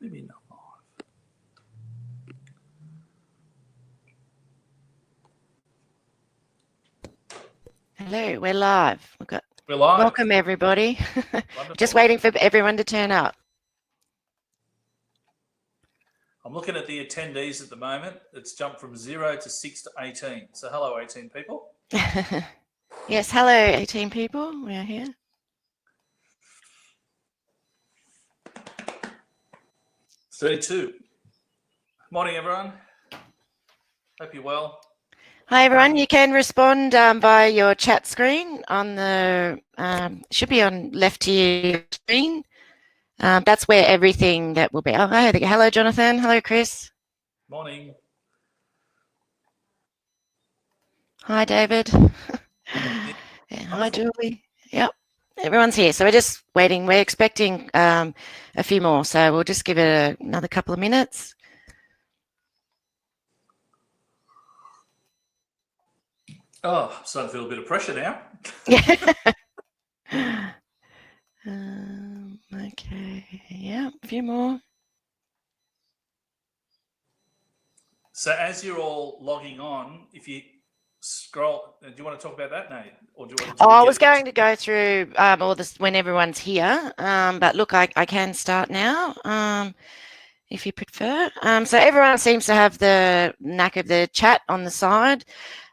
Maybe not live. Hello, we're live. We're live. Welcome, everybody. Just waiting for everyone to turn up. I'm looking at the attendees at the moment. It's jumped from 0 to 6 to 18. So hello, 18 people. Yes, hello, 18 people. We are here. .32. Morning, everyone. Hope you're well. Hi, everyone. You can respond via your chat screen on the, should be on left to your screen. That's where everything that will be. Oh, hi. Hello, Jonathan. Hello, Chris. Morning. Hi, David. Yeah, hi, Julie. Yep. Everyone's here. So we're just waiting. We're expecting a few more. So we'll just give it another couple of minutes. Oh, I'm starting to feel a bit of pressure now. Yeah. Okay. Yeah, a few more. So as you're all logging on, if you scroll, do you want to talk about that, Nate? Or do you want to I was going to go through all this when everyone's here, but look, I can start now if you prefer. So everyone seems to have the knack of the chat on the side.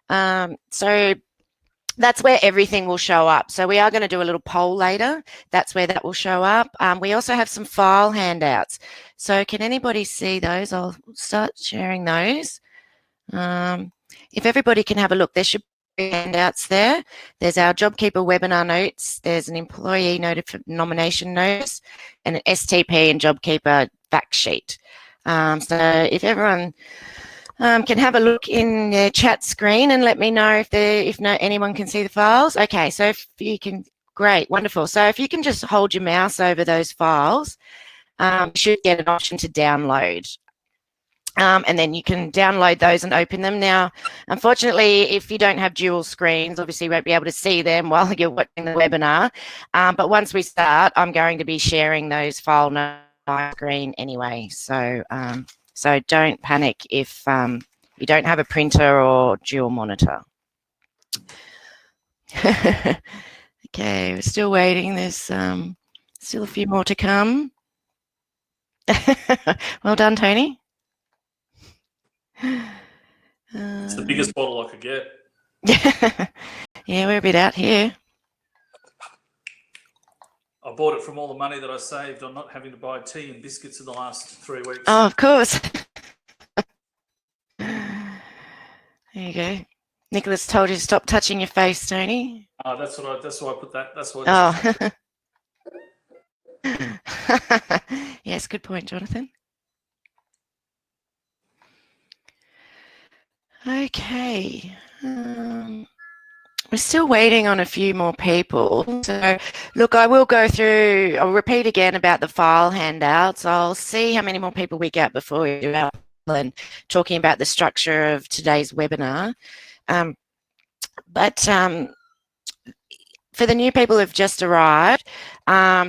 So that's where everything will show up. So we are going to do a little poll later. That's where that will show up. We also have some file handouts. So can anybody see those? I'll start sharing those. If everybody can have a look, there should be handouts there. There's our JobKeeper webinar notes. There's an employee nomination notice and an STP and JobKeeper fact sheet. So if everyone can have a look in the chat screen and let me know if anyone can see the files. Okay, so if you can, great, wonderful. So if you can just hold your mouse over those files, you should get an option to download. And then you can download those and open them. Now, unfortunately, if you don't have dual screens, obviously you won't be able to see them while you're watching the webinar. But once we start, I'm going to be sharing those file notes on my screen anyway. So don't panic if you don't have a printer or dual monitor. Okay, we're still waiting. There's still a few more to come. Well done, Tony. It's the biggest bottle I could get. Yeah, we're a bit out here. I bought it from all the money that I saved on not having to buy tea and biscuits in the last 3 weeks. Oh, of course. There you go. Nicholas told you to stop touching your face, Tony. Oh, that's why I put that. That's why. Yes, good point, Jonathan. Okay. We're still waiting on a few more people. So, look, I'll repeat again about the file handouts. I'll see how many more people we get before we do our and talking about the structure of today's webinar. But for the new people who've just arrived,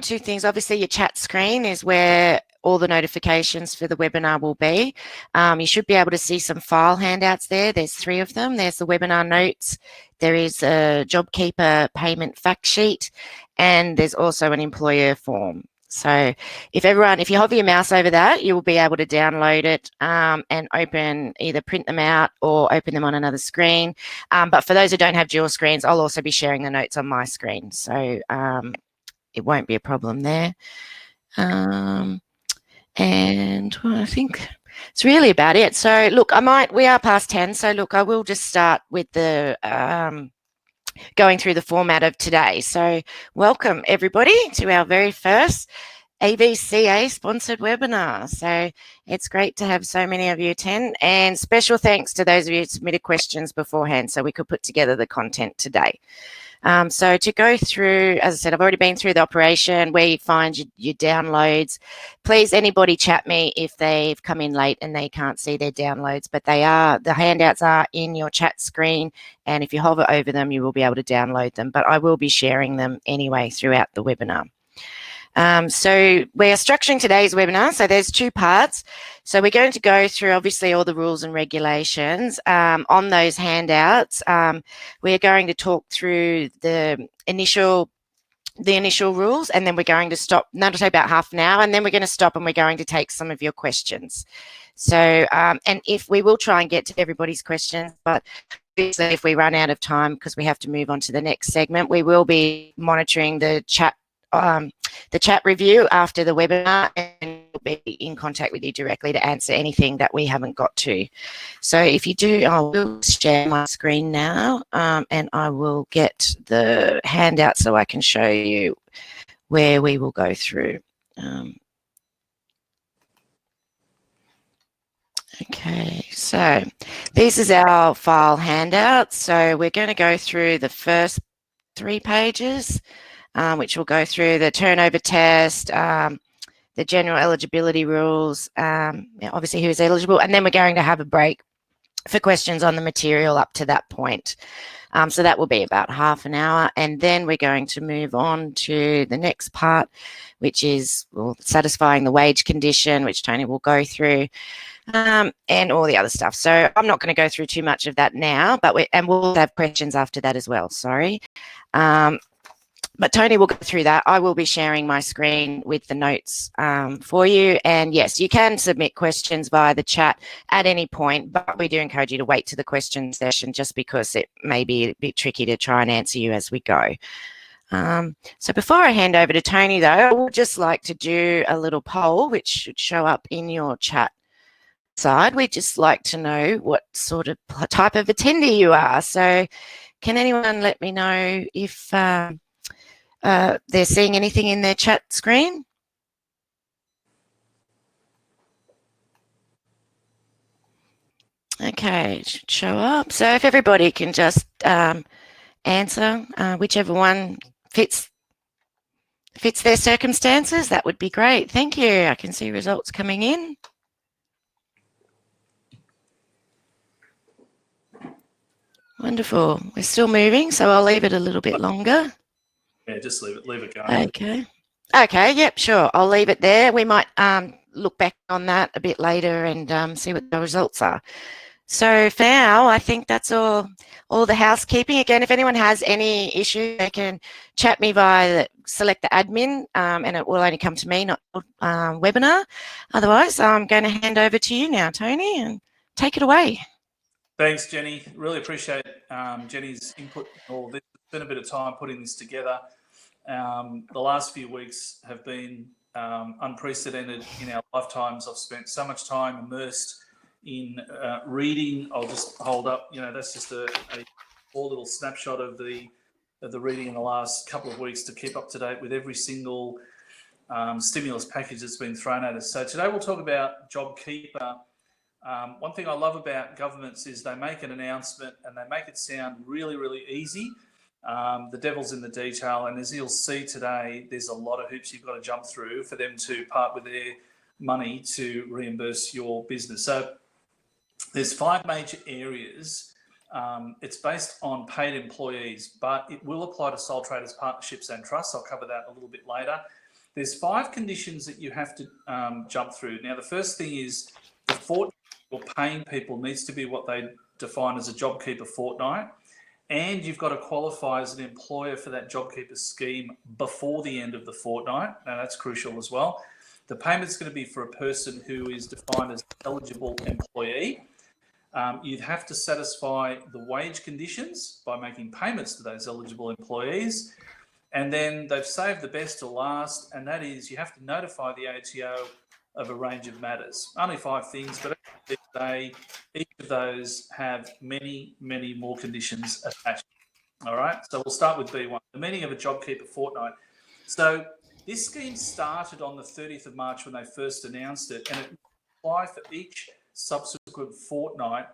two things. Obviously, your chat screen is where all the notifications for the webinar will be. You should be able to see some file handouts there. There's 3 of them. There's the webinar notes. There is a JobKeeper payment fact sheet, and there's also an employer form. So if you hover your mouse over that, you will be able to download it and either print them out or open them on another screen. But for those who don't have dual screens, I'll also be sharing the notes on my screen. So it won't be a problem there. And well, I think it's really about it. So look, we are past 10. So look, I will just start with the going through the format of today. So welcome everybody to our very first AVCA sponsored webinar. So it's great to have so many of you attend, and special thanks to those of you who submitted questions beforehand so we could put together the content today. So to go through, as I said, I've already been through the operation, where you find your downloads. Please, anybody chat me if they've come in late and they can't see their downloads, but the handouts are in your chat screen, and if you hover over them, you will be able to download them, but I will be sharing them anyway throughout the webinar. So we're structuring today's webinar. So there's two parts. So we're going to go through obviously all the rules and regulations on those handouts. We're going to talk through the initial rules, and then we're going to stop. That'll take about half an hour, and then we're going to stop and we're going to take some of your questions. So, and if we will try and get to everybody's questions, but obviously if we run out of time because we have to move on to the next segment, we will be monitoring the chat review after the webinar, and we'll be in contact with you directly to answer anything that we haven't got to. So if you do, I will share my screen now, and I will get the handout so I can show you where we will go through. Okay, so this is our file handout. So we're going to go through the first 3 pages, which will go through the turnover test, the general eligibility rules, obviously who's eligible, and then we're going to have a break for questions on the material up to that point. So that will be about half an hour, and then we're going to move on to the next part, which is satisfying the wage condition, which Tony will go through, and all the other stuff. So I'm not going to go through too much of that now, but we'll have questions after that as well. Sorry. But Tony will go through that. I will be sharing my screen with the notes for you. And yes, you can submit questions via the chat at any point, but we do encourage you to wait to the question session just because it may be a bit tricky to try and answer you as we go. So before I hand over to Tony, though, I would just like to do a little poll, which should show up in your chat side. We'd just like to know what sort of type of attendee you are. So can anyone let me know if they're seeing anything in their chat screen? Okay, it should show up. So if everybody can just answer whichever one fits their circumstances, that would be great. Thank you. I can see results coming in. Wonderful. We're still moving, so I'll leave it a little bit longer. Yeah, just leave it going. Okay, yep, sure. I'll leave it there. We might look back on that a bit later and see what the results are. So for now, I think that's all the housekeeping. Again, if anyone has any issue, they can chat me via select the admin, and it will only come to me, not webinar. Otherwise, I'm going to hand over to you now, Tony, and take it away. Thanks, Jenny. Really appreciate Jenny's input in all of this. It's been a bit of time putting this together. The last few weeks have been unprecedented in our lifetimes. I've spent so much time immersed in reading. I'll just hold up, that's just a small little snapshot of the reading in the last couple of weeks to keep up to date with every single stimulus package that's been thrown at us. So today we'll talk about JobKeeper. One thing I love about governments is they make an announcement and they make it sound really, really easy. The devil's in the detail, and as you'll see today, there's a lot of hoops you've got to jump through for them to part with their money to reimburse your business. So there's 5 major areas. It's based on paid employees, but it will apply to sole traders, partnerships and trusts. I'll cover that a little bit later. There's 5 conditions that you have to jump through. Now, the first thing is the fortnight you're paying people needs to be what they define as a JobKeeper fortnight, and you've got to qualify as an employer for that JobKeeper scheme before the end of the fortnight. Now, that's crucial as well. The payment's going to be for a person who is defined as an eligible employee. You'd have to satisfy the wage conditions by making payments to those eligible employees. And then they've saved the best to last, and that is you have to notify the ATO of a range of matters. Only 5 things, but each of those have many, many more conditions attached. All right, so we'll start with B1, the meaning of a JobKeeper fortnight. So this scheme started on the 30th of March when they first announced it, and it will apply for each subsequent fortnight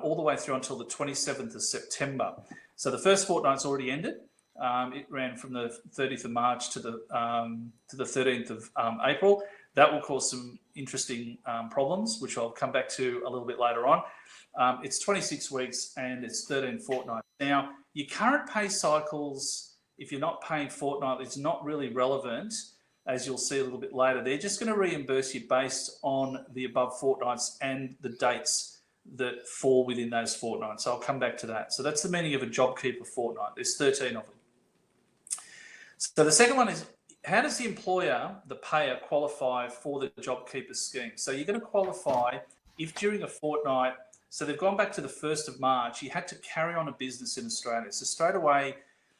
all the way through until the 27th of September. So the first fortnight's already ended. It ran from the 30th of March to the 13th of April. That will cause some interesting problems, which I'll come back to a little bit later on. It's 26 weeks and it's 13 fortnights. Now, your current pay cycles, if you're not paying fortnightly, it's not really relevant as you'll see a little bit later, they're just going to reimburse you based on the above fortnights and the dates that fall within those fortnights. So I'll come back to that. So that's the meaning of a JobKeeper fortnight. There's 13 of them. So the second one is, how does the employer, the payer, qualify for the JobKeeper scheme? So you're going to qualify if during a fortnight, so they've gone back to the 1st of March, you had to carry on a business in Australia. So straight away,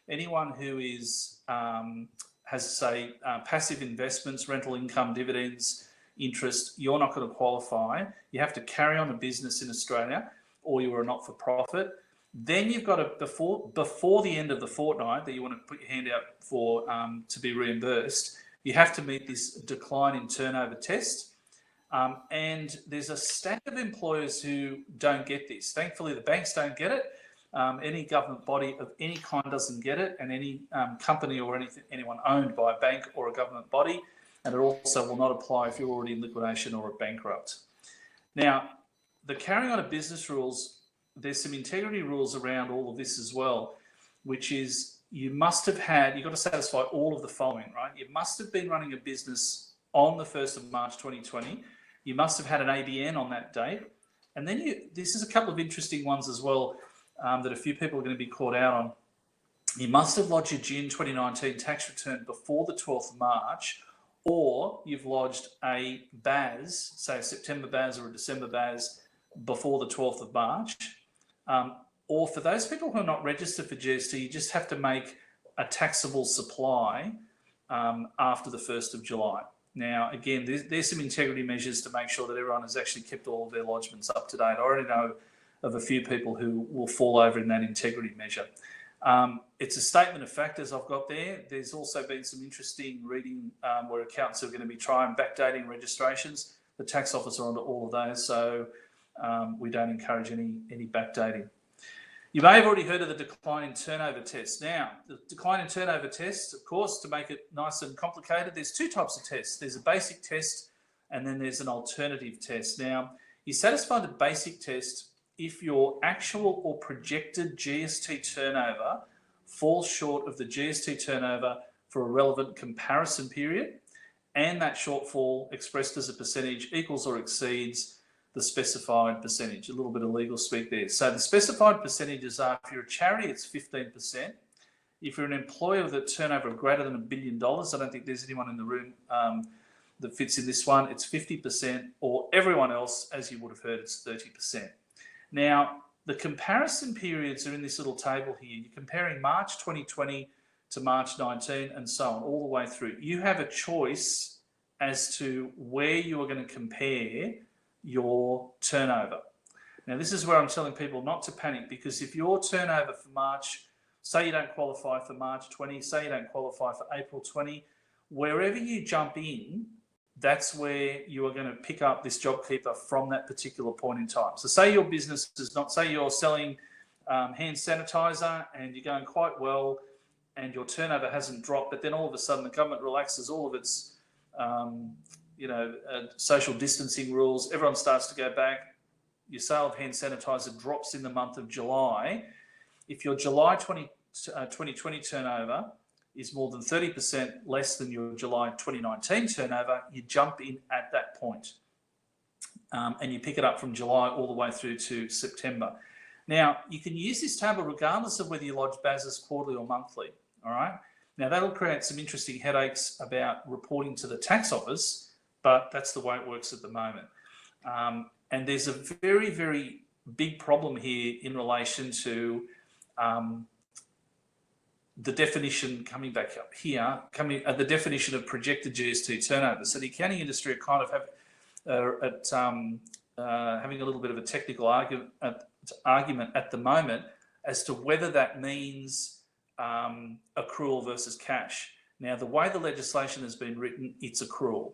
anyone who is has, say, passive investments, rental income, dividends, interest, you're not going to qualify. You have to carry on a business in Australia, or you are a not-for-profit. Then you've got to, before the end of the fortnight that you want to put your hand out for to be reimbursed, you have to meet this decline in turnover test. And there's a stack of employers who don't get this. Thankfully, the banks don't get it. Any government body of any kind doesn't get it, and any company or anyone owned by a bank or a government body. And it also will not apply if you're already in liquidation or a bankrupt. Now, the carrying on of business rules, there's some integrity rules around all of this as well, which is you've got to satisfy all of the following, right? You must have been running a business on the 1st of March 2020. You must have had an ABN on that date. And then this is a couple of interesting ones as well that a few people are going to be caught out on. You must have lodged your June 2019 tax return before the 12th of March, or you've lodged a BAS, say a September BAS or a December BAS, before the 12th of March. Or for those people who are not registered for GST, you just have to make a taxable supply after the 1st of July. Now, again, there's some integrity measures to make sure that everyone has actually kept all of their lodgements up to date. I already know of a few people who will fall over in that integrity measure. It's a statement of fact, as I've got there. There's also been some interesting reading where accountants are going to be trying backdating registrations. The tax office are onto all of those, so we don't encourage any backdating. You may have already heard of the decline in turnover test. Now, the decline in turnover test, of course, to make it nice and complicated, there's two types of tests. There's a basic test and then there's an alternative test. Now, you satisfy the basic test if your actual or projected GST turnover falls short of the GST turnover for a relevant comparison period, and that shortfall expressed as a percentage equals or exceeds the specified percentage. A little bit of legal speak there. So the specified percentages are, if you're a charity, it's 15%. If you're an employer with a turnover of greater than $1 billion, I don't think there's anyone in the room that fits in this one, it's 50%, or everyone else, as you would have heard, it's 30%. Now, the comparison periods are in this little table here. You're comparing March 2020 to March 19 and so on, all the way through. You have a choice as to where you are going to compare your turnover. Now, this is where I'm telling people not to panic, because if your turnover for March, say you don't qualify for March 20, say you don't qualify for April 20, wherever you jump in, that's where you are going to pick up this JobKeeper from that particular point in time. So say your business is not, say you're selling hand sanitizer and you're going quite well and your turnover hasn't dropped, but then all of a sudden the government relaxes all of its social distancing rules, everyone starts to go back, your sale of hand sanitizer drops in the month of July. If your July 2020 turnover is more than 30% less than your July 2019 turnover, you jump in at that point. And you pick it up from July all the way through to September. Now, you can use this table regardless of whether you lodge BASs quarterly or monthly, all right? Now, that'll create some interesting headaches about reporting to the tax office, but that's the way it works at the moment. And there's a very, very big problem here in relation to the definition, coming back up here, the definition of projected GST turnover. So the accounting industry are kind of having a little bit of a technical argument at the moment as to whether that means accrual versus cash. Now, the way the legislation has been written, it's accrual.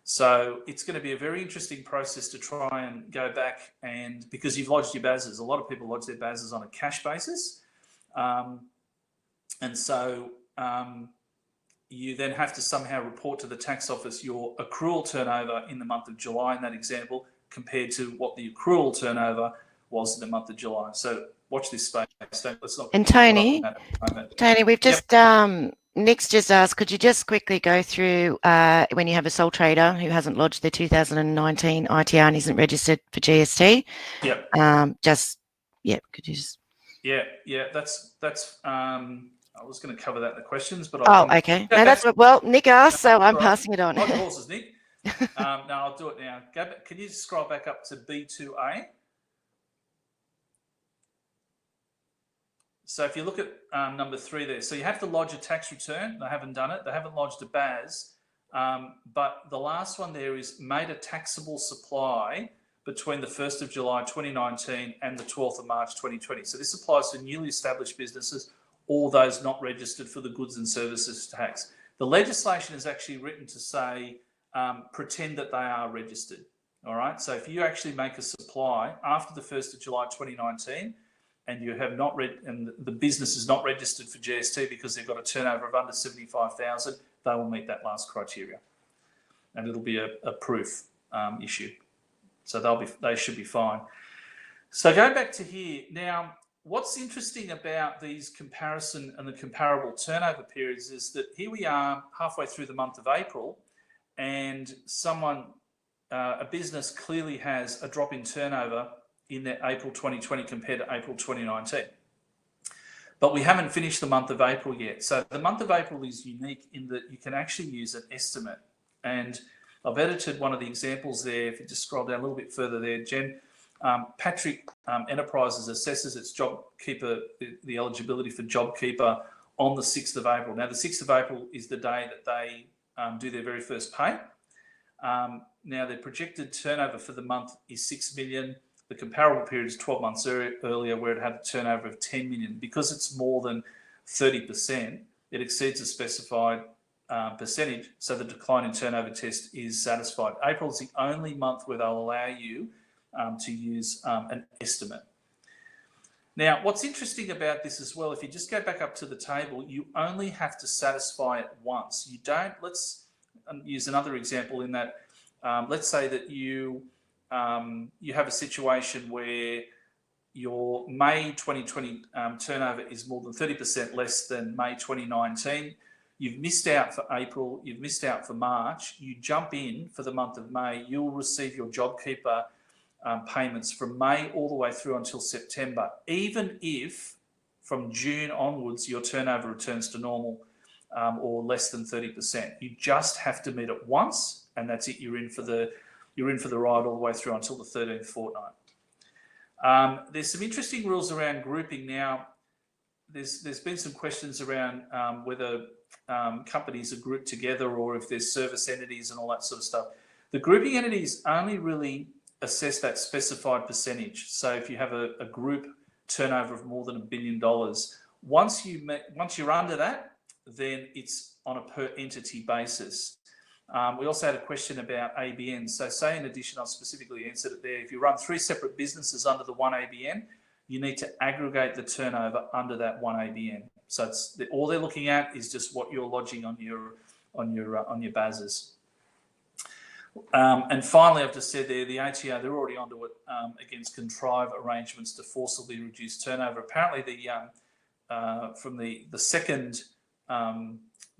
So it's going to be a very interesting process to try and go back, and because you've lodged your BASs, a lot of people lodge their BASs on a cash basis. And so you then have to somehow report to the tax office your accrual turnover in the month of July in that example compared to what the accrual turnover was in the month of July. So watch this space. Let's not. And Tony, we've just Nick's just asked, could you just quickly go through when you have a sole trader who hasn't lodged their 2019 ITR and isn't registered for GST? Yep. Could you just... Yeah. That's. I was going to cover that in the questions, but okay. No, that's what. Well, Nick asked, so I'm passing it on. Hold your horses, Nick. No, I'll do it now. Go back, can you just scroll back up to B2A? So if you look at number 3 there, so you have to lodge a tax return. They haven't done it. They haven't lodged a BAS. But the last one there is made a taxable supply between the 1st of July 2019 and the 12th of March 2020. So this applies to newly established businesses or those not registered for the goods and services tax. The legislation is actually written to say, pretend that they are registered. All right. So if you actually make a supply after the 1st of July 2019 and you have not and the business is not registered for GST because they've got a turnover of under 75,000, they will meet that last criteria, and it'll be a proof issue. So they should be fine. So go back to here now. What's interesting about these comparison and the comparable turnover periods is that here we are halfway through the month of April, and a business clearly has a drop in turnover in their April 2020 compared to April 2019. But we haven't finished the month of April yet. So the month of April is unique in that you can actually use an estimate. And I've edited one of the examples there. If you just scroll down a little bit further there, Jen, Patrick Enterprises assesses its JobKeeper, the eligibility for JobKeeper on the 6th of April. Now, the 6th of April is the day that they do their very first pay. Now, their projected turnover for the month is 6 million. The comparable period is 12 months earlier where it had a turnover of 10 million. Because it's more than 30%, it exceeds a specified percentage, so the decline in turnover test is satisfied. April is the only month where they'll allow you to use an estimate. Now, what's interesting about this as well, if you just go back up to the table, you only have to satisfy it once. You don't, let's use another example in that, let's say that you have a situation where your May 2020 turnover is more than 30% less than May 2019. You've missed out for April, you've missed out for March, you jump in for the month of May, you'll receive your JobKeeper payments from May all the way through until September, even if from June onwards your turnover returns to normal or less than 30%. You just have to meet it once, and that's it. You're in for the ride all the way through until the 13th fortnight. There's some interesting rules around grouping now. There's been some questions around whether companies are grouped together or if there's service entities and all that sort of stuff. The grouping entities only really assess that specified percentage. So if you have a group turnover of more than $1 billion, once you're under that, then it's on a per entity basis. We also had a question about ABN. So say in addition, I've specifically answered it there. If you run 3 separate businesses under the one ABN, you need to aggregate the turnover under that one ABN. So all they're looking at is just what you're lodging on your BASs. And finally, I've just said there, the ATO, they're already onto it against contrived arrangements to forcibly reduce turnover. Apparently, from the second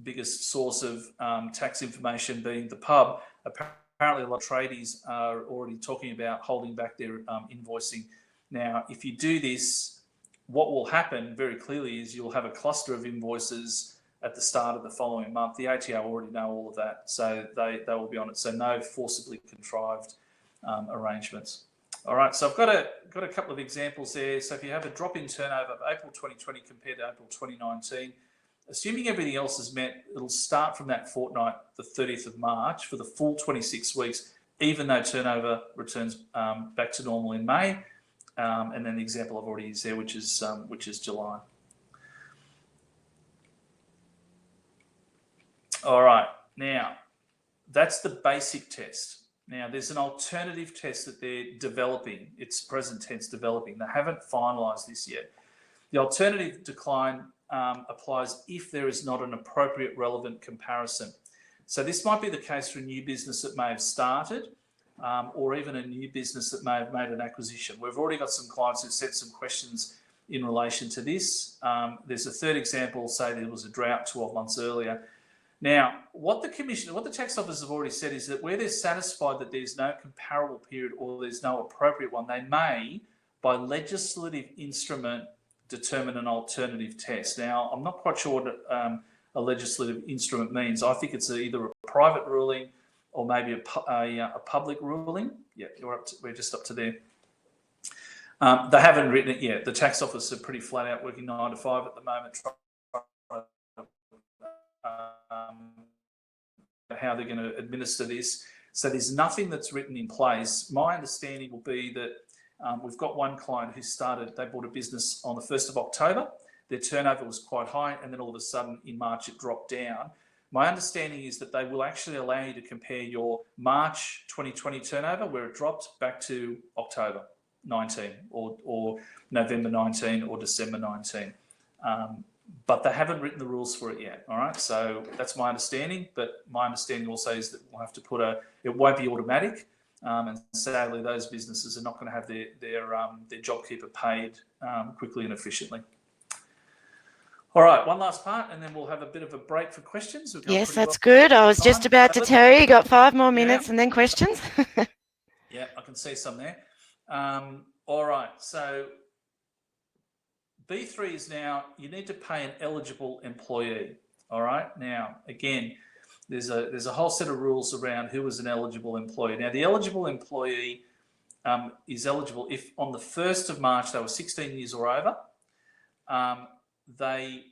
biggest source of tax information being the pub, apparently a lot of tradies are already talking about holding back their invoicing. Now, if you do this, what will happen very clearly is you'll have a cluster of invoices at the start of the following month. The ATO already know all of that, so they will be on it. So no forcibly contrived arrangements. All right, so I've got a couple of examples there. So if you have a drop in turnover of April 2020 compared to April 2019, assuming everything else is met, it'll start from that fortnight, the 30th of March, for the full 26 weeks, even though turnover returns back to normal in May. And then the example I've already used there, which is July. All right, now that's the basic test. Now there's an alternative test that they're developing. It's present tense developing. They haven't finalised this yet. The alternative decline applies if there is not an appropriate relevant comparison. So this might be the case for a new business that may have started or even a new business that may have made an acquisition. We've already got some clients who sent some questions in relation to this. There's a third example, say there was a drought 12 months earlier. Now, what the tax office have already said is that where they're satisfied that there's no comparable period or there's no appropriate one, they may, by legislative instrument, determine an alternative test. Now, I'm not quite sure what a legislative instrument means. I think it's either a private ruling or maybe a public ruling. Yeah, we're just up to there. They haven't written it yet. The tax office are pretty flat out working 9 to 5 at the moment, how they're going to administer this. So there's nothing that's written in place. My understanding will be that we've got one client who they bought a business on the 1st of October. Their turnover was quite high, and then all of a sudden in March it dropped down. My understanding is that they will actually allow you to compare your March 2020 turnover, where it dropped, back to October 19 or November 19 or December 19. But they haven't written the rules for it yet. All right, so that's my understanding. But my understanding also is that we'll have to it won't be automatic, and sadly, those businesses are not going to have their JobKeeper paid quickly and efficiently. All right, one last part, and then we'll have a bit of a break for questions. Yes, that's good. I was just about to tell you, you got 5 more minutes and then questions. Yeah, I can see some there. All right, so B3 is now, you need to pay an eligible employee. All right, now, again, there's a whole set of rules around who is an eligible employee. Now, the eligible employee is eligible if on the 1st of March they were 16 years or over, they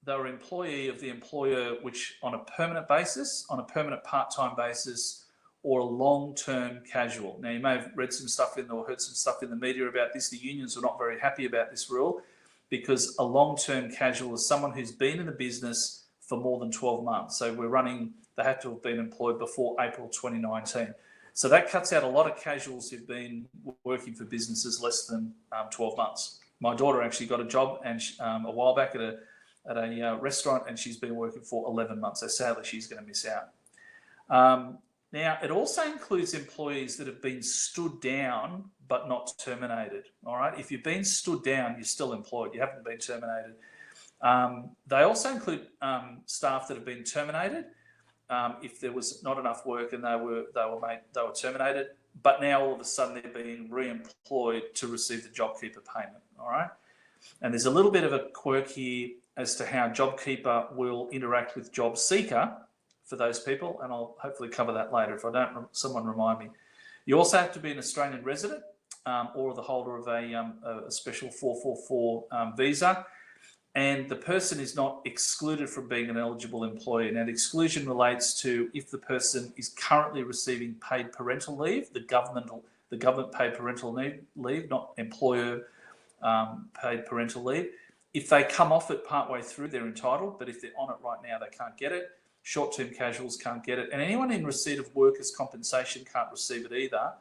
were employee of the employer, which on a permanent basis, on a permanent part-time basis, or a long-term casual. Now, you may have read some stuff or heard some stuff in the media about this. The unions were not very happy about this rule because a long-term casual is someone who's been in the business for more than 12 months. So they have to have been employed before April 2019. So that cuts out a lot of casuals who've been working for businesses less than 12 months. My daughter actually got a job and a while back at a restaurant, and she's been working for 11 months. So sadly, she's going to miss out. Now, it also includes employees that have been stood down but not terminated. All right, if you've been stood down, you're still employed. You haven't been terminated. They also include staff that have been terminated if there was not enough work and they were terminated. But now all of a sudden they're being re-employed to receive the JobKeeper payment. All right, and there's a little bit of a quirk here as to how JobKeeper will interact with JobSeeker for those people, and I'll hopefully cover that later. If I don't, someone remind me. You also have to be an Australian resident or the holder of a special 444 visa, and the person is not excluded from being an eligible employee. Now, the exclusion relates to if the person is currently receiving paid parental leave, the government paid parental leave, not employer paid parental leave. If they come off it partway through, they're entitled, but if they're on it right now, they can't get it. Short-term casuals can't get it, and anyone in receipt of workers' compensation can't receive it either,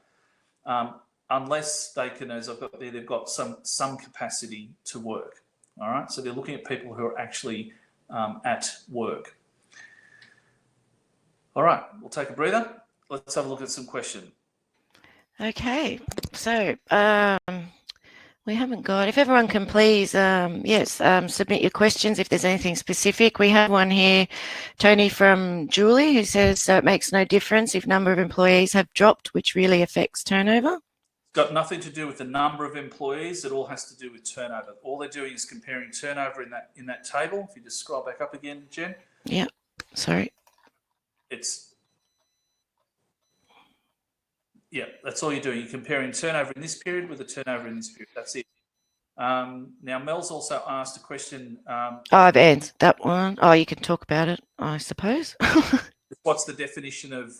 unless they can, as I've got there, they've got some capacity to work. All right, so they're looking at people who are actually at work. All right, we'll take a breather. Let's have a look at some questions. Okay, so we haven't got, if everyone can please, submit your questions if there's anything specific. We have one here, Tony from Julie, who says, so it makes no difference if number of employees have dropped, which really affects turnover. It's got nothing to do with the number of employees. It all has to do with turnover. All they're doing is comparing turnover in that table. If you just scroll back up again, Jen. Yeah, sorry. Yeah, that's all you're doing. You're comparing turnover in this period with the turnover in this period. That's it. Now, Mel's also asked a question. I've answered that one. Oh, you can talk about it, I suppose. What's the definition of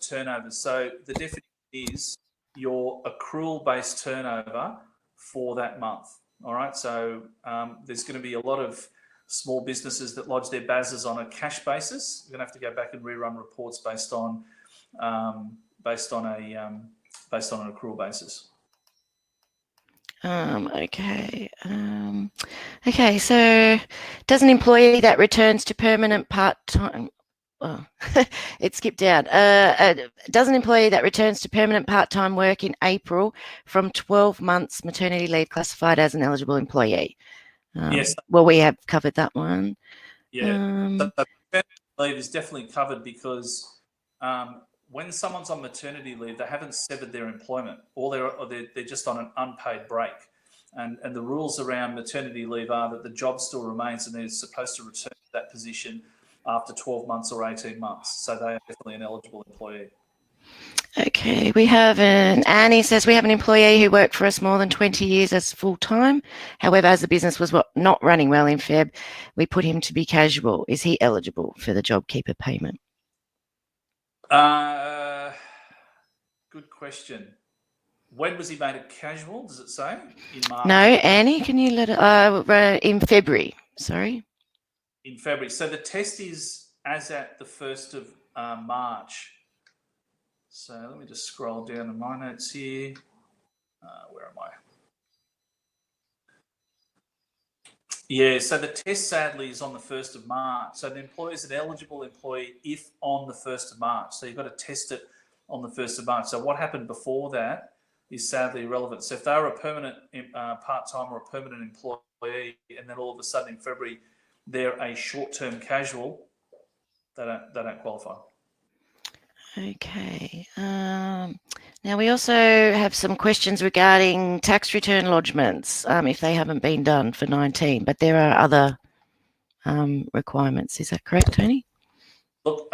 turnover? So the definition is your accrual-based turnover for that month. All right. So there's going to be a lot of small businesses that lodge their BASs on a cash basis. You're going to have to go back and rerun reports based on an accrual basis. Okay, so does an employee that returns to permanent part-time, oh, it skipped down. Does an employee that returns to permanent part-time work in April from 12 months maternity leave classified as an eligible employee? Yes. Well, we have covered that one. Yeah. So maternity leave is definitely covered because when someone's on maternity leave, they haven't severed their employment, or they're just on an unpaid break. And the rules around maternity leave are that the job still remains and they're supposed to return to that position after 12 months or 18 months. So they are definitely an eligible employee. Okay, we have Annie says we have an employee who worked for us more than 20 years as full-time. However, as the business was not running well in Feb, we put him to be casual. Is he eligible for the JobKeeper payment? Good question. When was he made a casual? Does it say in March? No, Annie, can you let it? In February. Sorry. In February. So the test is as at the 1st of March. So let me just scroll down in my notes here. Where am I? Yeah, so the test sadly is on the 1st of March. So the employee is an eligible employee if on the 1st of March. So you've got to test it on the 1st of March. So what happened before that is sadly irrelevant. So if they were a permanent part-time or a permanent employee, and then all of a sudden in February they're a short-term casual, they don't qualify. Okay. Now we also have some questions regarding tax return lodgements if they haven't been done for 19, but there are other requirements. Is that correct, Tony? Look,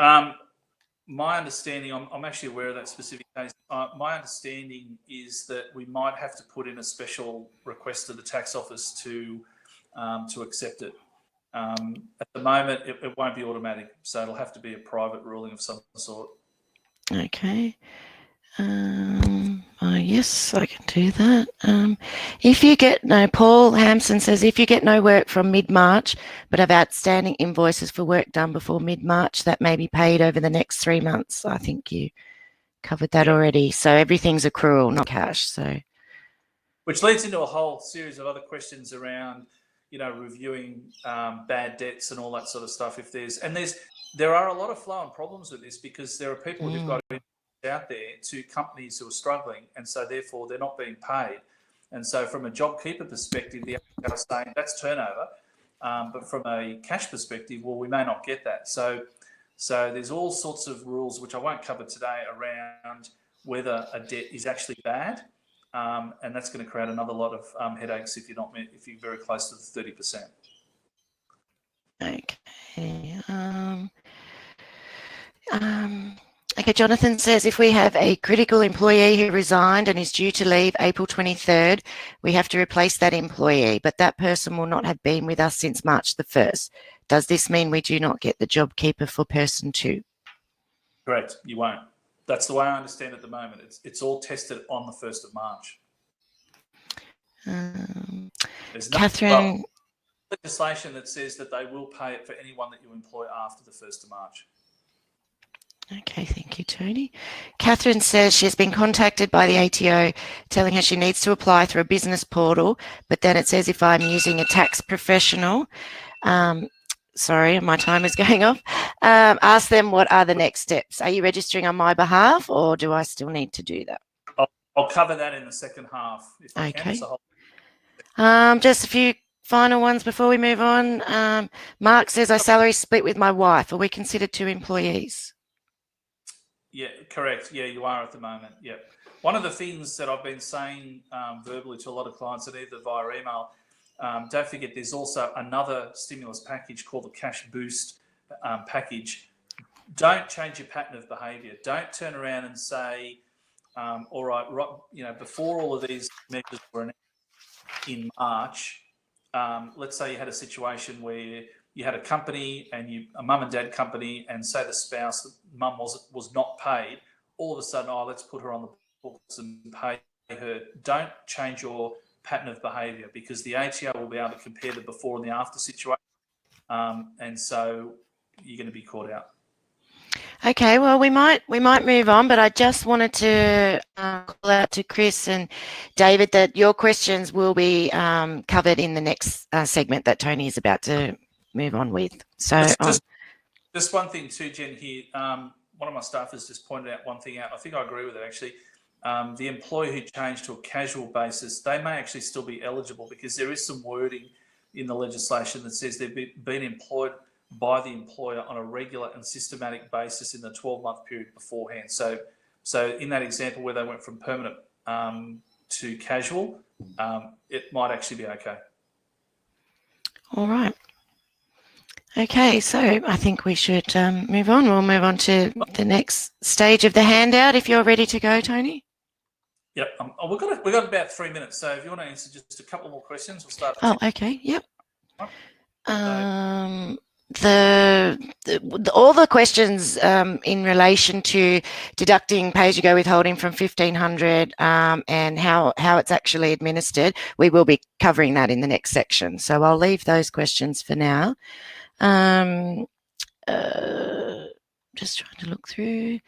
my understanding, I'm actually aware of that specific case. My understanding is that we might have to put in a special request to the tax office to accept it. At the moment, it won't be automatic, so it'll have to be a private ruling of some sort. Okay. Yes, I can do that. If you get Paul Hampson says if you get no work from mid-March but have outstanding invoices for work done before mid-March, that may be paid over the next 3 months. I think you covered that already. So everything's accrual, not cash. So, which leads into a whole series of other questions around, reviewing bad debts and all that sort of stuff. There are a lot of flow and problems with this because there are people who've got out there to companies who are struggling, and so therefore they're not being paid. And so from a JobKeeper perspective, the AVCA are saying that's turnover, but from a cash perspective, well, we may not get that. So there's all sorts of rules, which I won't cover today, around whether a debt is actually bad, and that's going to create another lot of headaches if you're very close to the 30%. Okay, Jonathan says if we have a critical employee who resigned and is due to leave April 23rd, we have to replace that employee, but that person will not have been with us since March the 1st. Does this mean we do not get the JobKeeper for person 2? Correct, you won't. That's the way I understand it at the moment. It's all tested on the 1st of March. There's Catherine, legislation that says that they will pay it for anyone that you employ after the 1st of March. Okay, thank you, Tony. Catherine says she has been contacted by the ATO telling her she needs to apply through a business portal, but then it says if I'm using a tax professional, sorry, my time is going off, ask them what are the next steps. Are you registering on my behalf or do I still need to do that? I'll cover that in the second half. If I Okay. can. Just a few final ones before we move on. Mark says I salary split with my wife. Are we considered 2 employees? Yeah, correct. Yeah, you are at the moment. Yeah. One of the things that I've been saying verbally to a lot of clients, and either via email, don't forget there's also another stimulus package called the Cash Boost package. Don't change your pattern of behaviour. Don't turn around and say, all right, before all of these measures were announced in March, let's say you had a situation where you had a company and a mum and dad company, and say the spouse, mum was not paid, all of a sudden, let's put her on the books and pay her. Don't change your pattern of behaviour because the ATO will be able to compare the before and the after situation, and so you're going to be caught out. Okay, well, we might move on, but I just wanted to call out to Chris and David that your questions will be covered in the next segment that Tony is about to move on with. So Just one thing too, Jen, here. One of my staff has just pointed out one thing out. I think I agree with it, actually. The employee who changed to a casual basis, they may actually still be eligible because there is some wording in the legislation that says they've been employed by the employer on a regular and systematic basis in the 12-month period beforehand. So in that example where they went from permanent to casual, it might actually be okay. All right. Okay, so I think we should move on. We'll move on to the next stage of the handout if you're ready to go, Tony. Yep, we've got about 3 minutes, so if you want to answer just a couple more questions, we'll start. Oh, okay, yep. Right. All the questions in relation to deducting pay-as-you-go withholding from 1,500 and how it's actually administered, we will be covering that in the next section. So I'll leave those questions for now. Just trying to look through.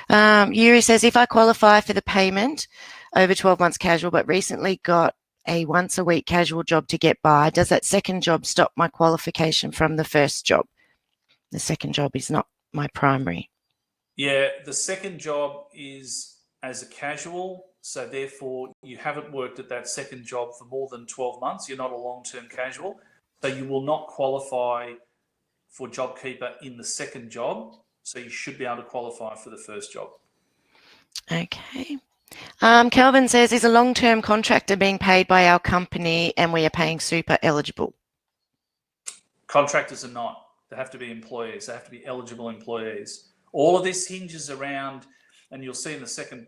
Yuri says, if I qualify for the payment over 12 months casual, but recently got a once-a-week casual job to get by, does that second job stop my qualification from the first job? The second job is not my primary. Yeah, the second job is as a casual, so therefore you haven't worked at that second job for more than 12 months. You're not a long-term casual, so you will not qualify for JobKeeper in the second job, so you should be able to qualify for the first job. Okay. Kelvin says, is a long-term contractor being paid by our company and we are paying super eligible? Contractors are not. They have to be employees. They have to be eligible employees. All of this hinges around, and you'll see in the second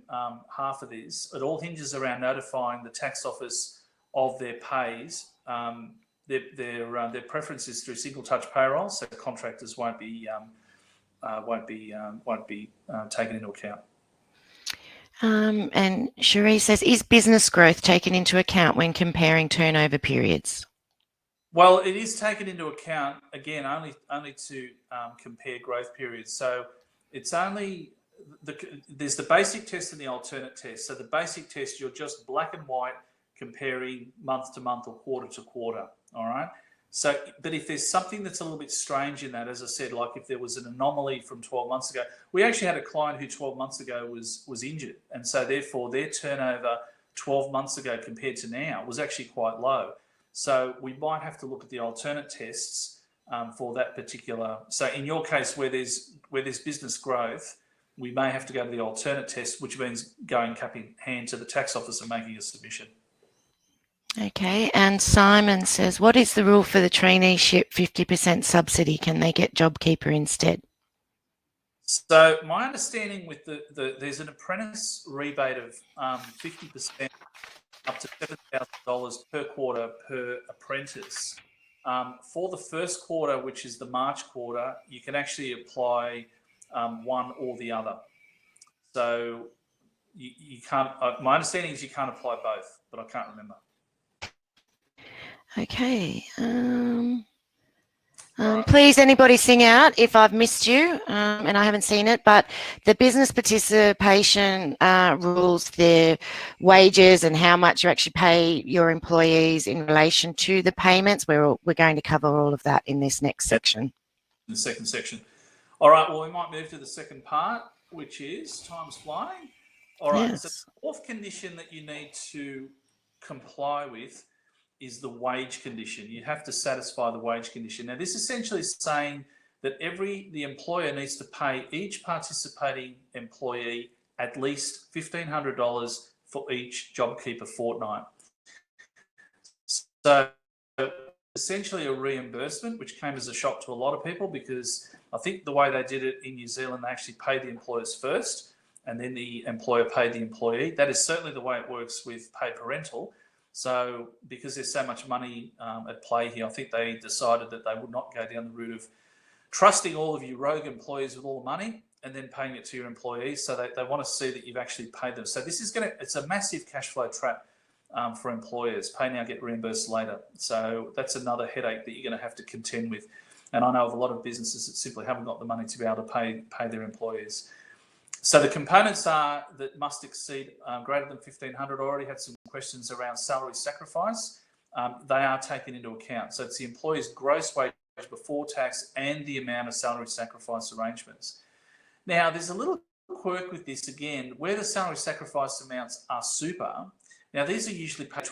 half of this, it all hinges around notifying the tax office of their pays. Their preference is through single touch payroll, so contractors won't be taken into account. And Cherie says, is business growth taken into account when comparing turnover periods? Well, it is taken into account, again, only to compare growth periods. So it's only, there's the basic test and the alternate test. So the basic test, you're just black and white comparing month to month or quarter to quarter, all right? So, but if there's something that's a little bit strange in that, as I said, like if there was an anomaly from 12 months ago, we actually had a client who 12 months ago was injured. And so therefore their turnover 12 months ago compared to now was actually quite low. So we might have to look at the alternate tests for that particular. So in your case, where there's business growth, we may have to go to the alternate test, which means going cap in hand to the tax office and making a submission. Okay, and Simon says, what is the rule for the traineeship 50% subsidy? Can they get JobKeeper instead? So my understanding with there's an apprentice rebate of 50% up to $7,000 per quarter per apprentice. For the first quarter, which is the March quarter, you can actually apply one or the other. So you can't, my understanding is you can't apply both, but I can't remember. Okay. Please, anybody sing out if I've missed you and I haven't seen it, but the business participation rules, their wages and how much you actually pay your employees in relation to the payments, we're going to cover all of that in this next section. In the second section. All right, well, we might move to the second part, which is time's flying. All right, yes. So the fourth condition that you need to comply with is the wage condition. You have to satisfy the wage condition. Now, this essentially is saying that the employer needs to pay each participating employee at least $1,500 for each JobKeeper fortnight. So essentially a reimbursement, which came as a shock to a lot of people because I think the way they did it in New Zealand, they actually paid the employers first and then the employer paid the employee. That is certainly the way it works with paid parental. So because there's so much money at play here, I think they decided that they would not go down the route of trusting all of you rogue employees with all the money and then paying it to your employees. So they want to see that you've actually paid them. So this is it's a massive cash flow trap for employers. Pay now, get reimbursed later. So that's another headache that you're going to have to contend with. And I know of a lot of businesses that simply haven't got the money to be able to pay their employees. So the components are that must exceed greater than 1,500. I already had some questions around salary sacrifice. They are taken into account. So it's the employee's gross wage before tax and the amount of salary sacrifice arrangements. Now, there's a little quirk with this again, where the salary sacrifice amounts are super. Now, these are usually paid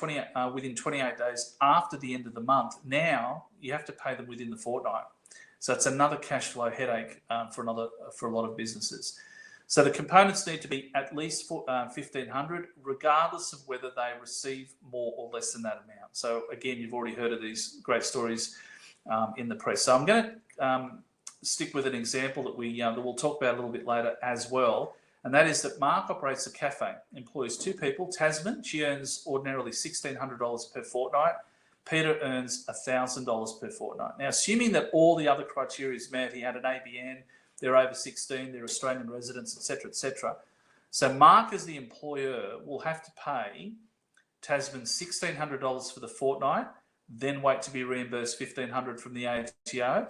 within 28 days after the end of the month. Now, you have to pay them within the fortnight. So it's another cash flow headache for a lot of businesses. So the components need to be at least $1,500, regardless of whether they receive more or less than that amount. So again, you've already heard of these great stories in the press. So I'm going to stick with an example that we'll talk about a little bit later as well, and that is that Mark operates a cafe, employs 2 people. Tasman, she earns ordinarily $1,600 per fortnight. Peter earns $1,000 per fortnight. Now, assuming that all the other criteria is met, he had an ABN, they're over 16, they're Australian residents, etc., etc. So Mark, as the employer, will have to pay Tasman $1,600 for the fortnight, then wait to be reimbursed $1,500 from the ATO.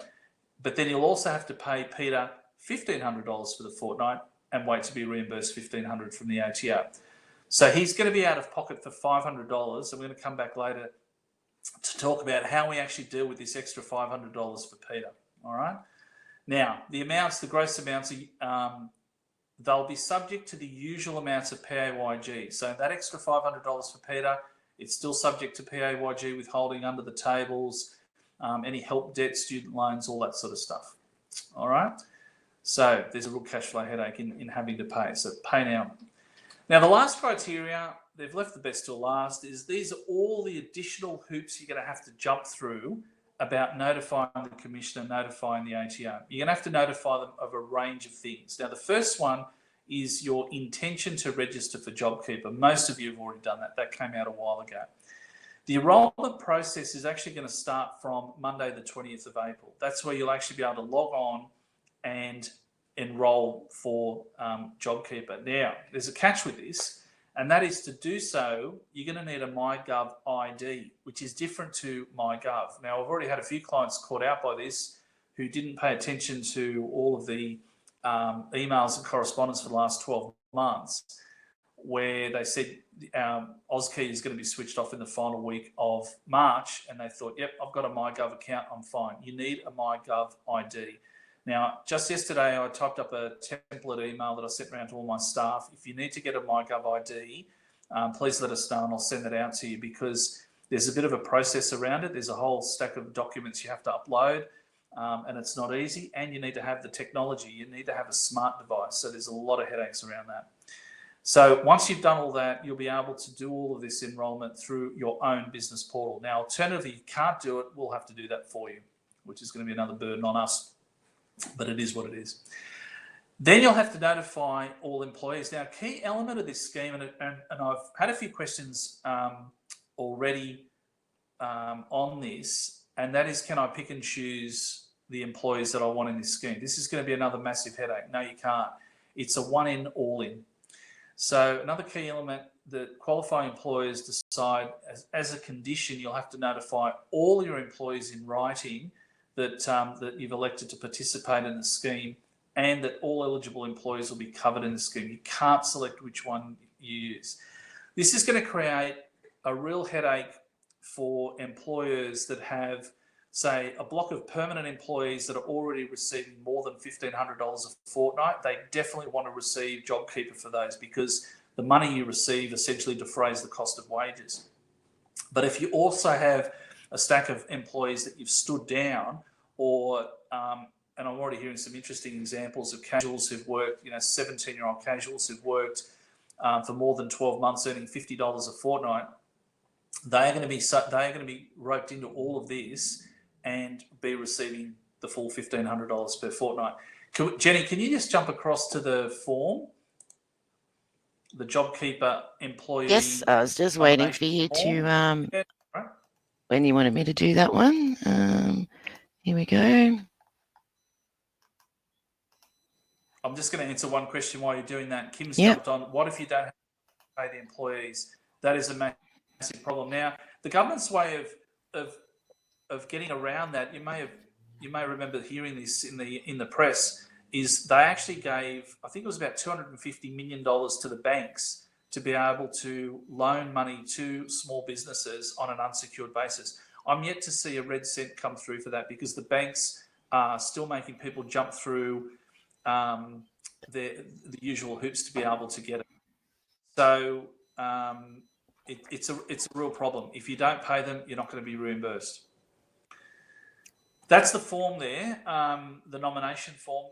But then he'll also have to pay Peter $1,500 for the fortnight and wait to be reimbursed $1,500 from the ATO. So he's going to be out of pocket for $500. I'm going to come back later to talk about how we actually deal with this extra $500 for Peter. All right. Now, the gross amounts, they'll be subject to the usual amounts of PAYG. So that extra $500 for Peter, it's still subject to PAYG withholding under the tables, any help debt, student loans, all that sort of stuff. All right. So there's a real cash flow headache in having to pay. So pay now. Now, the last criteria, they've left the best till last, is these are all the additional hoops you're going to have to jump through about notifying the Commissioner, notifying the ATO. You're going to have to notify them of a range of things. Now, the first one is your intention to register for JobKeeper. Most of you have already done that. That came out a while ago. The enrolment process is actually going to start from Monday, the 20th of April. That's where you'll actually be able to log on and enrol for JobKeeper. Now, there's a catch with this, and that is to do so, you're going to need a MyGov ID, which is different to MyGov. Now, I've already had a few clients caught out by this who didn't pay attention to all of the emails and correspondence for the last 12 months, where they said AUSKey is going to be switched off in the final week of March, and they thought, yep, I've got a MyGov account, I'm fine. You need a MyGov ID. Now, just yesterday, I typed up a template email that I sent around to all my staff. If you need to get a MyGov ID, please let us know and I'll send that out to you, because there's a bit of a process around it. There's a whole stack of documents you have to upload, and it's not easy, and you need to have the technology. You need to have a smart device, so there's a lot of headaches around that. So once you've done all that, you'll be able to do all of this enrolment through your own business portal. Now, alternatively, you can't do it, we'll have to do that for you, which is going to be another burden on us, but it is what it is. Then you'll have to notify all employees. Now, a key element of this scheme, and I've had a few questions already on this, and that is, can I pick and choose the employees that I want in this scheme? This is going to be another massive headache. No, you can't. It's a one-in, all-in. So another key element that qualifying employers decide as a condition, you'll have to notify all your employees in writing that, that you've elected to participate in the scheme, and that all eligible employees will be covered in the scheme. You can't select which one you use. This is going to create a real headache for employers that have, say, a block of permanent employees that are already receiving more than $1,500 a fortnight. They definitely want to receive JobKeeper for those, because the money you receive essentially defrays the cost of wages. But if you also have a stack of employees that you've stood down, or and I'm already hearing some interesting examples of casuals who've worked, 17-year-old casuals who've worked for more than 12 months, earning $50 a fortnight. They are going to be roped into all of this and be receiving the full $1,500 per fortnight. Jenny, can you just jump across to the form, the JobKeeper employee? Yes, I was just waiting for you to right. when you wanted me to do that one. Here we go. I'm just going to answer one question while you're doing that. Kim's jumped on. What if you don't have to pay the employees? That is a massive problem. Now, the government's way of getting around that, you may remember hearing this in the press, is they actually gave, I think it was about $250 million to the banks to be able to loan money to small businesses on an unsecured basis. I'm yet to see a red cent come through for that because the banks are still making people jump through the usual hoops to be able to get it. So it's a real problem. If you don't pay them, you're not going to be reimbursed. That's the form there, the nomination form.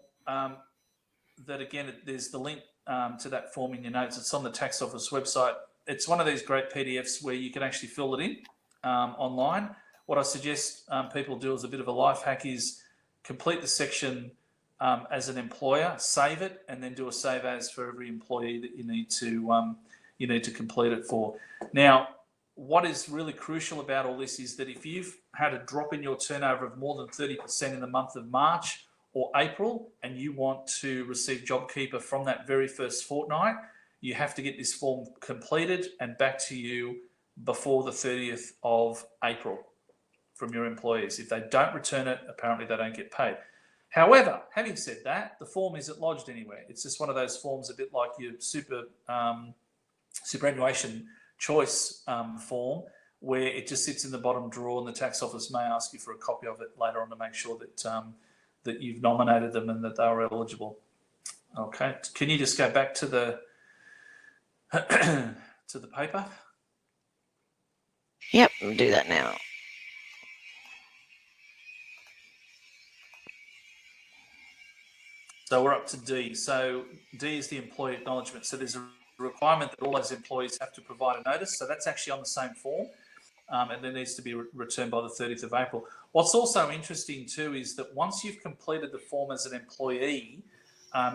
That again, there's the link to that form in your notes. It's on the tax office website. It's one of these great PDFs where you can actually fill it in online. What I suggest people do as a bit of a life hack is complete the section as an employer, save it, and then do a save as for every employee that you need to complete it for. Now, what is really crucial about all this is that if you've had a drop in your turnover of more than 30% in the month of March or April, and you want to receive JobKeeper from that very first fortnight, you have to get this form completed and back to you before the 30th of April from your employees. If they don't return it, apparently they don't get paid. However, having said that, the form isn't lodged anywhere. It's just one of those forms, a bit like your superannuation choice form, where it just sits in the bottom drawer and the tax office may ask you for a copy of it later on to make sure that that you've nominated them and that they are eligible. Okay, can you just go back to the to the paper? Yep, we'll do that now. So we're up to D. So D is the employee acknowledgement. So there's a requirement that all those employees have to provide a notice. So that's actually on the same form. And then needs to be returned by the 30th of April. What's also interesting too is that once you've completed the form as an employee,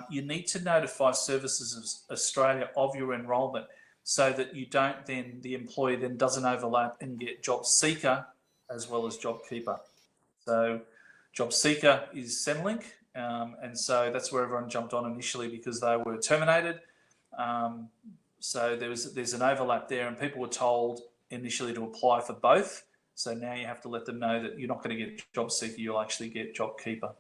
you need to notify Services Australia of your enrolment so that you don't then, the employee then doesn't overlap and get JobSeeker as well as JobKeeper. So JobSeeker is Centrelink, and so that's where everyone jumped on initially because they were terminated. So there's an overlap there, and people were told initially to apply for both. So now you have to let them know that you're not going to get JobSeeker, you'll actually get JobKeeper.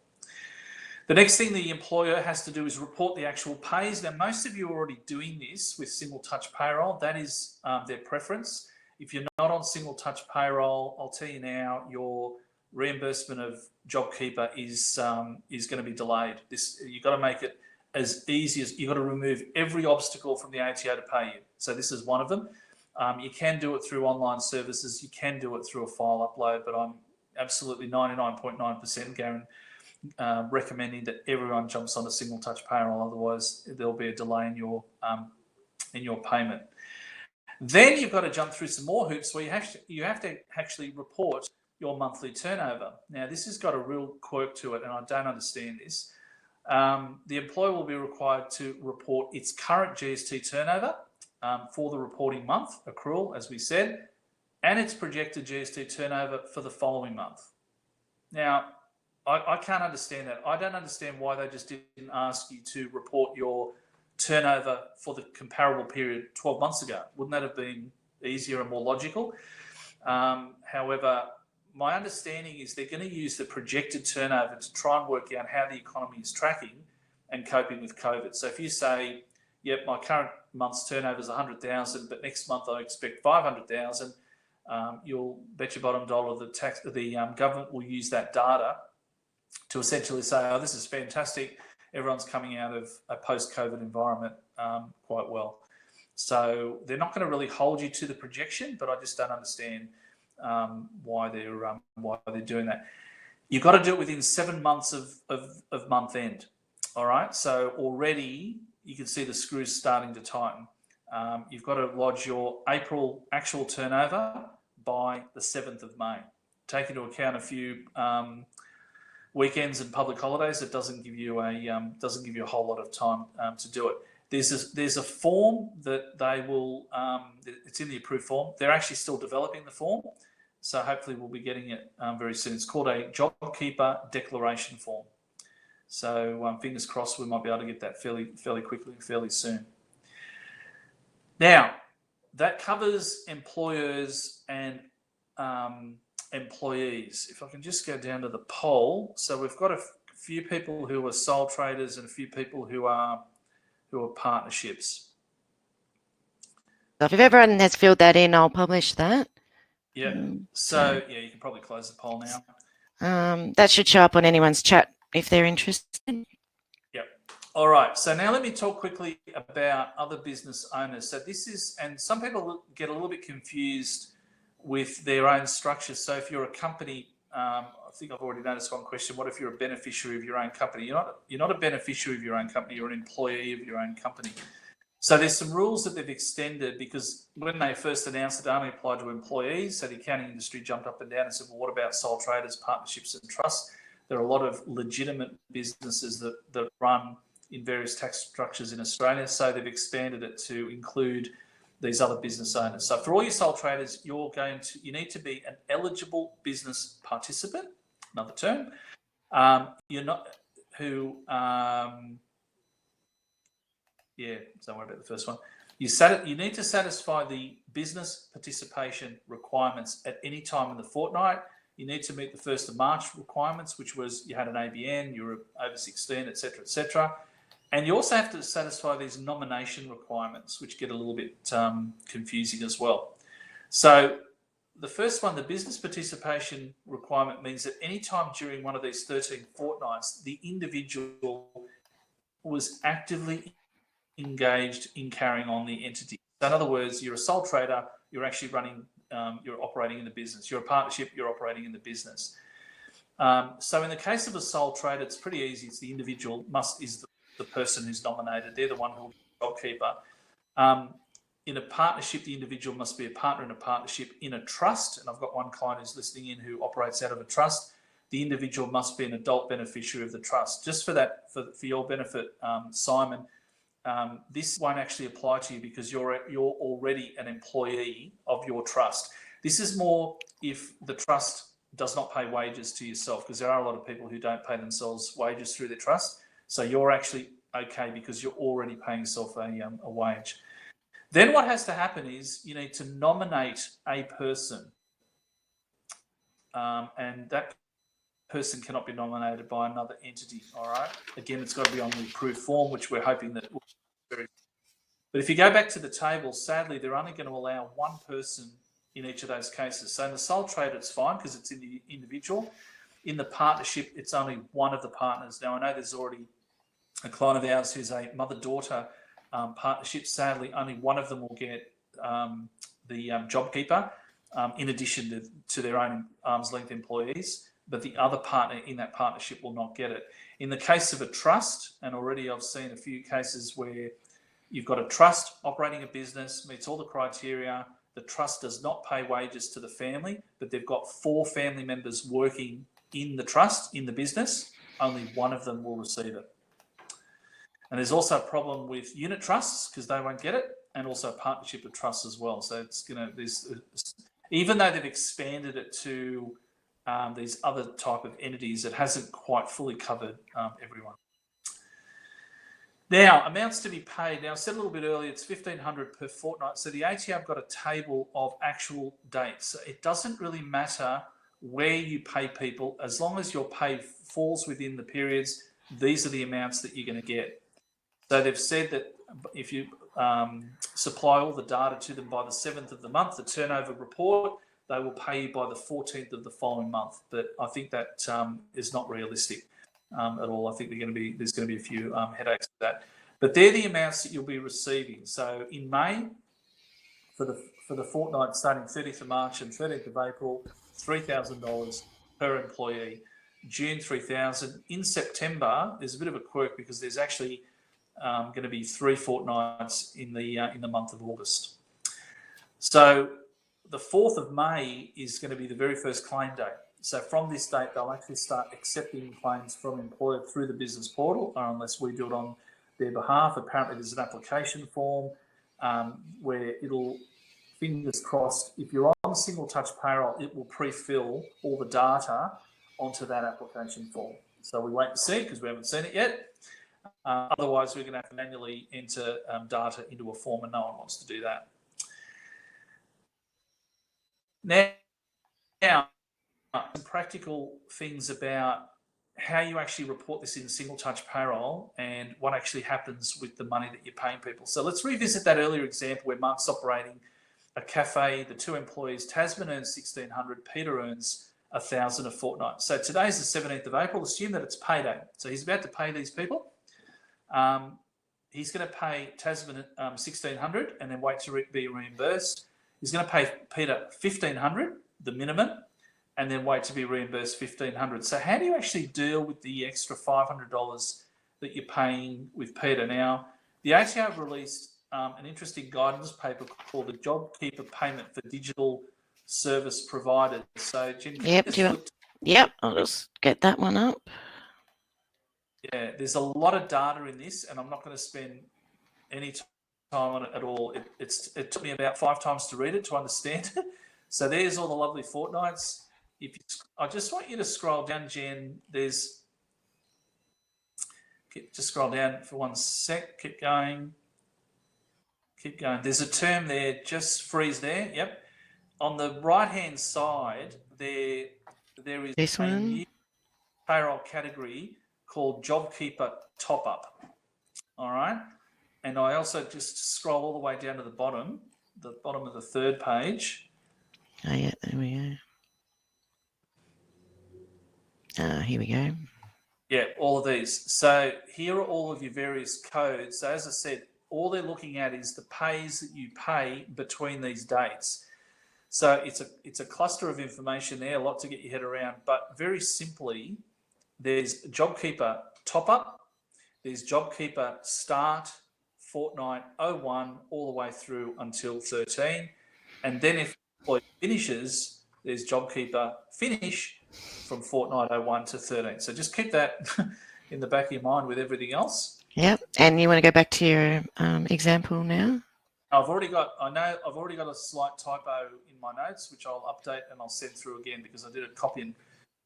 The next thing the employer has to do is report the actual pays. Now, most of you are already doing this with single touch payroll. That is their preference. If you're not on single touch payroll, I'll tell you now, your reimbursement of JobKeeper is going to be delayed. You've got to make it as easy as, you've got to remove every obstacle from the ATO to pay you. So this is one of them. You can do it through online services. You can do it through a file upload, but I'm absolutely 99.9% recommending that everyone jumps on a single touch payroll. Otherwise, there'll be a delay in your payment. Then you've got to jump through some more hoops where you have to actually report your monthly turnover. Now, this has got a real quirk to it, and I don't understand this. The employer will be required to report its current GST turnover for the reporting month, accrual, as we said, and its projected GST turnover for the following month. Now, I can't understand that. I don't understand why they just didn't ask you to report your turnover for the comparable period 12 months ago. Wouldn't that have been easier and more logical? However, my understanding is they're going to use the projected turnover to try and work out how the economy is tracking and coping with COVID. So if you say, yep, my current month's turnover is 100,000, but next month I expect 500,000, you'll bet your bottom dollar the government will use that data to essentially say, oh, this is fantastic. Everyone's coming out of a post-COVID environment quite well. So they're not going to really hold you to the projection, but I just don't understand why they're doing that. You've got to do it within 7 months of month end. All right. So already you can see the screws starting to tighten. You've got to lodge your April actual turnover by the 7th of May. Take into account a few weekends and public holidays. It doesn't give you a whole lot of time to do it. There's a form that they will. It's in the approved form. They're actually still developing the form, so hopefully we'll be getting it very soon. It's called a JobKeeper declaration form. So fingers crossed we might be able to get that fairly quickly and fairly soon. Now, that covers employers and employees. If I can just go down to the poll. So we've got a few people who are sole traders and a few people who are partnerships. So if everyone has filled that in, I'll publish that. Yeah. So yeah, you can probably close the poll now. That should show up on anyone's chat if they're interested. Yep. All right. So now let me talk quickly about other business owners. So this is, and some people get a little bit confused with their own structure. So if you're a company, I think I've already noticed one question. What if you're a beneficiary of your own company? You're not a beneficiary of your own company. You're an employee of your own company. So there's some rules that they've extended, because when they first announced it only applied to employees, so the accounting industry jumped up and down and said, well, what about sole traders, partnerships and trusts? There are a lot of legitimate businesses that run in various tax structures in Australia, so they've expanded it to include these other business owners. So for all your sole traders, you need to be an eligible business participant, another term. You're not who. Yeah, don't worry about the first one. You need to satisfy the business participation requirements at any time in the fortnight. You need to meet the 1st of March requirements, which was you had an ABN, you were over 16, etc., etc. And you also have to satisfy these nomination requirements, which get a little bit confusing as well. So the first one, the business participation requirement, means that any time during one of these 13 fortnights, the individual was actively engaged in carrying on the entity. So in other words, you're a sole trader, you're actually running, you're operating in the business. You're a partnership, you're operating in the business. So in the case of a sole trader, it's pretty easy. It's the individual is the person who's nominated. They're the one who will be JobKeeper. In a partnership, the individual must be a partner in a partnership. In a trust, and I've got one client who's listening in who operates out of a trust, the individual must be an adult beneficiary of the trust. Just for that, for your benefit, Simon, this won't actually apply to you because you're already an employee of your trust. This is more if the trust does not pay wages to yourself, because there are a lot of people who don't pay themselves wages through their trust. So you're actually okay because you're already paying yourself a wage. Then what has to happen is you need to nominate a person, and that person cannot be nominated by another entity. All right. Again, it's got to be on the approved form, which we're hoping that. But if you go back to the table, sadly, they're only going to allow one person in each of those cases. So in the sole trader, it's fine because it's in the individual. In the partnership, it's only one of the partners. Now, I know there's already a client of ours who's a mother-daughter partnership. Sadly, only one of them will get the JobKeeper in addition to their own arm's length employees, but the other partner in that partnership will not get it. In the case of a trust, and already I've seen a few cases where you've got a trust operating a business, meets all the criteria, the trust does not pay wages to the family, but they've got 4 family members working in the trust, in the business, only one of them will receive it. And there's also a problem with unit trusts because they won't get it, and also partnership of trusts as well. So it's even though they've expanded it to these other type of entities, it hasn't quite fully covered everyone. Now, amounts to be paid. Now, I said a little bit earlier, it's $1,500 per fortnight. So the ATO have got a table of actual dates. So it doesn't really matter where you pay people, as long as your pay falls within the periods, these are the amounts that you're going to get. So they've said that if you supply all the data to them by the 7th of the month, the turnover report, they will pay you by the 14th of the following month. But I think that is not realistic at all. I think there's going to be a few headaches with that. But they're the amounts that you'll be receiving. So in May, for the fortnight starting 30th of March and 13th of April, $3,000 per employee. June, $3,000. In September, there's a bit of a quirk because there's actually going to be 3 fortnights in the month of August. So the 4th of May is going to be the very first claim date. So from this date, they'll actually start accepting claims from employer through the business portal, or unless we do it on their behalf. Apparently, there's an application form where it'll, fingers crossed, if you're on single touch payroll, it will pre-fill all the data onto that application form. So we wait to see it because we haven't seen it yet. Otherwise, we're going to have to manually enter data into a form, and no one wants to do that. Now, some practical things about how you actually report this in single touch payroll and what actually happens with the money that you're paying people. So let's revisit that earlier example where Mark's operating a cafe, the 2 employees, Tasman earns 1,600, Peter earns 1,000 a fortnight. So today's the 17th of April. Assume that it's payday. So he's about to pay these people. He's going to pay Tasman 1,600 and then wait to be reimbursed. He's going to pay Peter 1,500, the minimum, and then wait to be reimbursed 1,500. So how do you actually deal with the extra $500 that you're paying with Peter? Now, the ATO have released an interesting guidance paper called the JobKeeper Payment for Digital Service Providers. So, Jim, yep, I'll just get that one up. Yeah, there's a lot of data in this, and I'm not going to spend any time on it at all. It took me about 5 times to read it to understand it. So there's all the lovely fortnights. I just want you to scroll down, Jen. Just scroll down for 1 sec. Keep going. Keep going. There's a term there. Just freeze there. Yep. On the right-hand side, there is this one. A new payroll category called JobKeeper Top Up. All right. And I also just scroll all the way down to the bottom of the 3rd page. Oh, yeah, there we go. Here we go. Yeah, all of these. So here are all of your various codes. So as I said, all they're looking at is the pays that you pay between these dates. So it's a cluster of information there, a lot to get your head around. But very simply, there's JobKeeper Top Up, there's JobKeeper Start, Fortnight 01, all the way through until 13. And then if employee finishes, there's JobKeeper Finish from Fortnight 01 to 13. So just keep that in the back of your mind with everything else. Yep. And you want to go back to your example now? I've already got a slight typo in my notes, which I'll update and I'll send through again because I did a copy and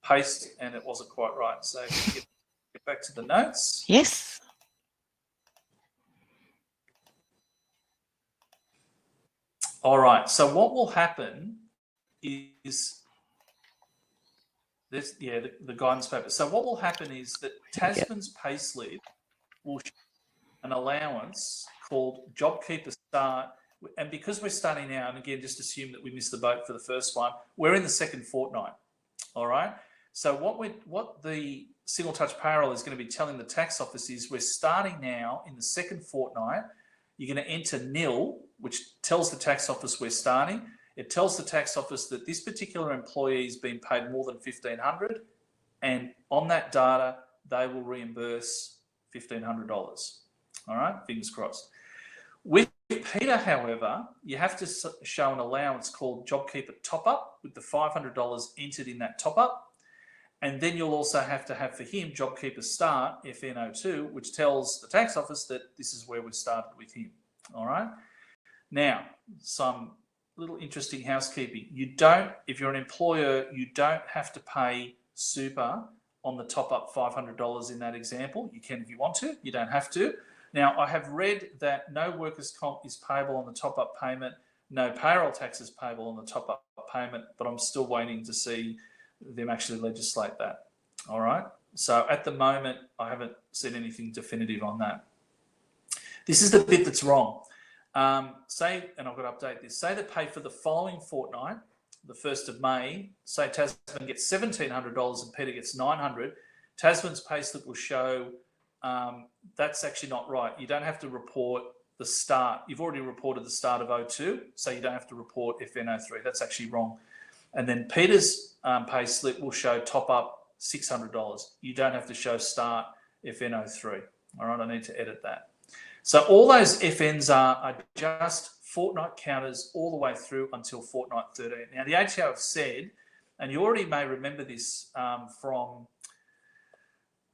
paste and it wasn't quite right. So get back to the notes. Yes. All right. So what will happen is this, the guidance paper. So what will happen is that Tasman's payslip will show an allowance called JobKeeper Start. And because we're starting now, and again, just assume that we missed the boat for the first one, we're in the 2nd fortnight. All right. So what the single touch payroll is going to be telling the tax office is we're starting now in the 2nd fortnight. You're going to enter nil, which tells the tax office we're starting. It tells the tax office that this particular employee has been paid more than $1,500, and on that data, they will reimburse $1,500. All right, fingers crossed. With Peter, however, you have to show an allowance called JobKeeper Top Up with the $500 entered in that top up. And then you'll also have to have for him JobKeeper Start, FN02, which tells the tax office that this is where we started with him. All right. Now, some little interesting housekeeping. If you're an employer, you don't have to pay super on the top up $500 in that example. You can if you want to, you don't have to. Now, I have read that no workers' comp is payable on the top up payment, no payroll tax is payable on the top up payment, but I'm still waiting to see them actually legislate that. All right. So at the moment, I haven't seen anything definitive on that. This is the bit that's wrong. And I've got to update this, say they pay for the following fortnight, the 1st of May, say Tasman gets $1,700 and Peter gets $900, Tasman's payslip will show that's actually not right. You don't have to report the start. You've already reported the start of 02, so you don't have to report FN03. That's actually wrong. And then Peter's payslip will show top up $600. You don't have to show start FN03. All right, I need to edit that. So all those FNs are just fortnight counters all the way through until fortnight 13. Now, the ATO have said, and you already may remember this from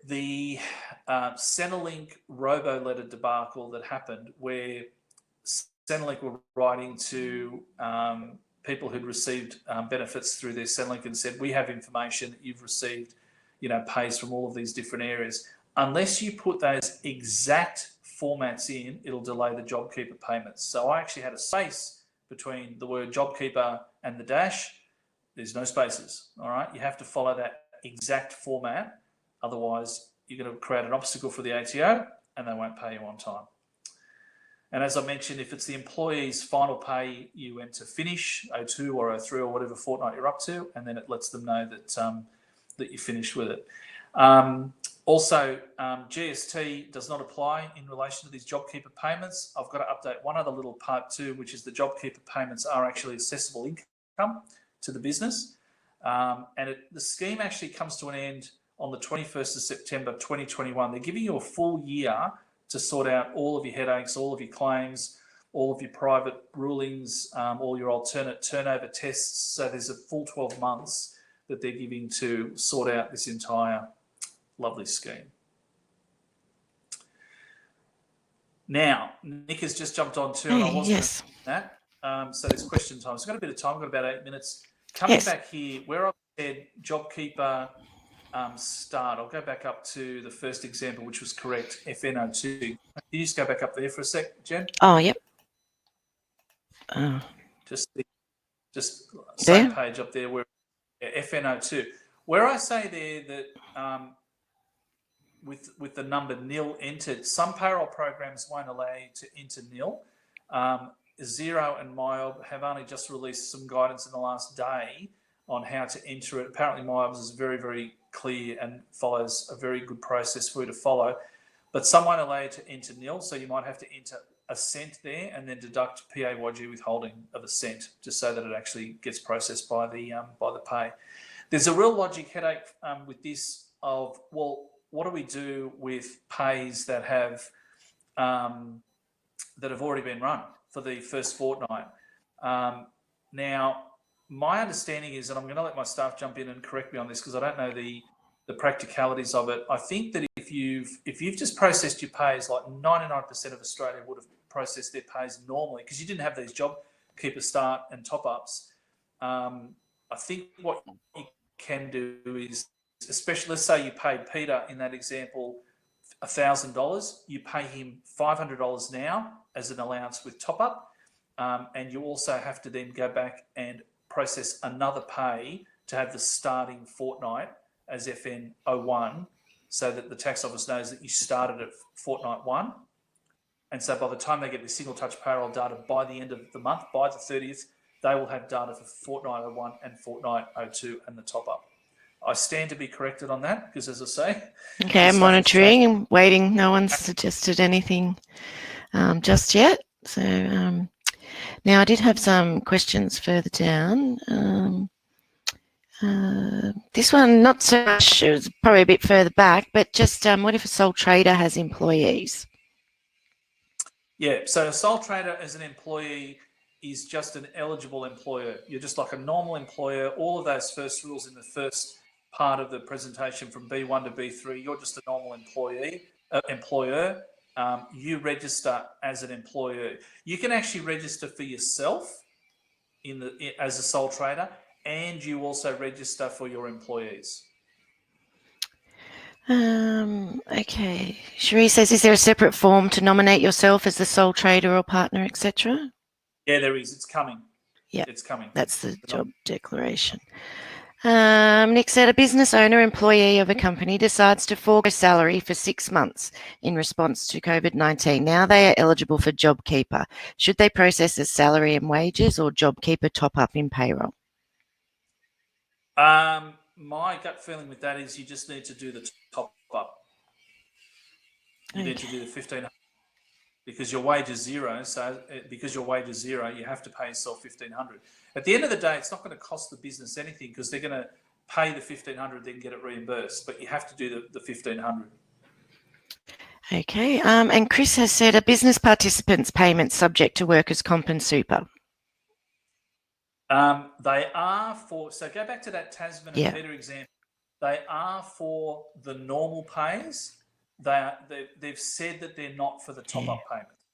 the Centrelink robo-letter debacle that happened, where Centrelink were writing to people who'd received benefits through their Centrelink and said, we have information that you've received, pays from all of these different areas. Unless you put those exact formats in, it'll delay the JobKeeper payments. So I actually had a space between the word JobKeeper and the dash. There's no spaces, all right? You have to follow that exact format. Otherwise, you're going to create an obstacle for the ATO and they won't pay you on time. And as I mentioned, if it's the employee's final pay, you enter finish, O2 or O3 or whatever fortnight you're up to, and then it lets them know that that you finished with it. Also, GST does not apply in relation to these JobKeeper payments. I've got to update one other little part too, which is the JobKeeper payments are actually assessable income to the business. And the scheme actually comes to an end on the 21st of September 2021. They're giving you a full year to sort out all of your headaches, all of your claims, all of your private rulings, all your alternate turnover tests. So there's a full 12 months that they're giving to sort out this entire lovely scheme. Now, Nick has just jumped on too, and I wasn't Yes. that. So there's question time. So I've got a bit of time. I've got about 8 minutes. Coming back here, where I've said JobKeeper start, I'll go back up to the first example, which was correct, FN02. Can you just go back up there for a sec, Jen? Oh, yep. Just same there? page up there where FN02. Where I say there that with the number nil entered, some payroll programs won't allow you to enter nil. Xero and MyOb have only just released some guidance in the last day on how to enter it. Apparently MyOb is very, very clear and follows a very good process for you to follow. But some won't allow you to enter nil, so you might have to enter a cent there and then deduct PAYG withholding of a cent, just so that it actually gets processed by the pay. There's a real logic headache with this of, well, what do we do with pays that have already been run for the first fortnight? Now, my understanding is, and I'm going to let my staff jump in and correct me on this because I don't know the practicalities of it. I think that if you've just processed your pays, like 99% of Australia would have processed their pays normally because you didn't have these JobKeeper start and top-ups. I think what you can do is, especially, let's say you paid Peter in that example $1,000, you pay him $500 now as an allowance with top-up, and you also have to then go back and process another pay to have the starting fortnight as FN01, so that the tax office knows that you started at fortnight 1. And so by the time they get the single touch payroll data by the end of the month, by the 30th, they will have data for fortnight 01 and fortnight 02 and the top up. I stand to be corrected on that because, as I say, okay, I'm monitoring and waiting. No one's suggested anything just yet. So now I did have some questions further down. This one, not so much, it was probably a bit further back, but just what if a sole trader has employees? Yeah, so a sole trader as an employee is just an eligible employer. You're just like a normal employer. All of those first rules in the first part of the presentation from B1 to B3, you're just a normal employer. You register as an employer. You can actually register for yourself as a sole trader, and you also register for your employees. Okay. Cherie says, is there a separate form to nominate yourself as the sole trader or partner, etc.? Yeah, there is. It's coming. Yeah, it's coming. That's the job declaration. Nick said, a business owner, employee of a company decides to forego salary for 6 months in response to COVID-19. Now they are eligible for JobKeeper. Should they process as salary and wages or JobKeeper top-up in payroll? My gut feeling with that is you just need to do the top-up. You need to do the 1,500 because your wage is zero. So because your wage is zero, you have to pay yourself 1,500. At the end of the day, it's not going to cost the business anything because they're going to pay the 1,500, then get it reimbursed. But you have to do the 1,500. Okay. And Chris has said, a business participant's payments subject to workers' comp and super? They are for, so go back to that Tasman and Peter example. They are for the normal pays. They've said that they're not for the top-up payments.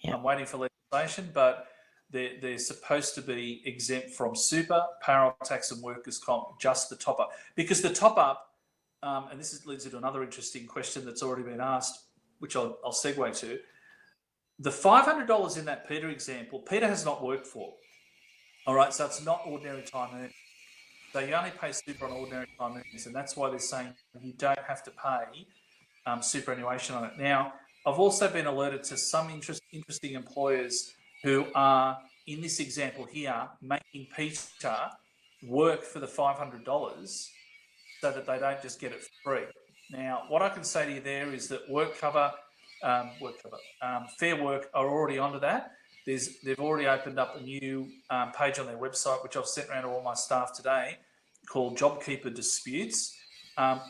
Yeah. I'm waiting for legislation, but they're supposed to be exempt from super, payroll tax and workers' comp, just the top-up. Because the top-up, and this leads to another interesting question that's already been asked, which I'll segue to. The $500 in that Peter example, Peter has not worked for. All right, so it's not ordinary time earnings. So you only pay super on ordinary time earnings, and that's why they're saying you don't have to pay superannuation on it. Now, I've also been alerted to some interesting employers who are, in this example here, making Peter work for the $500 so that they don't just get it free. Now, what I can say to you there is that Fair Work are already onto that. They've already opened up a new page on their website, which I've sent around to all my staff today, called JobKeeper Disputes.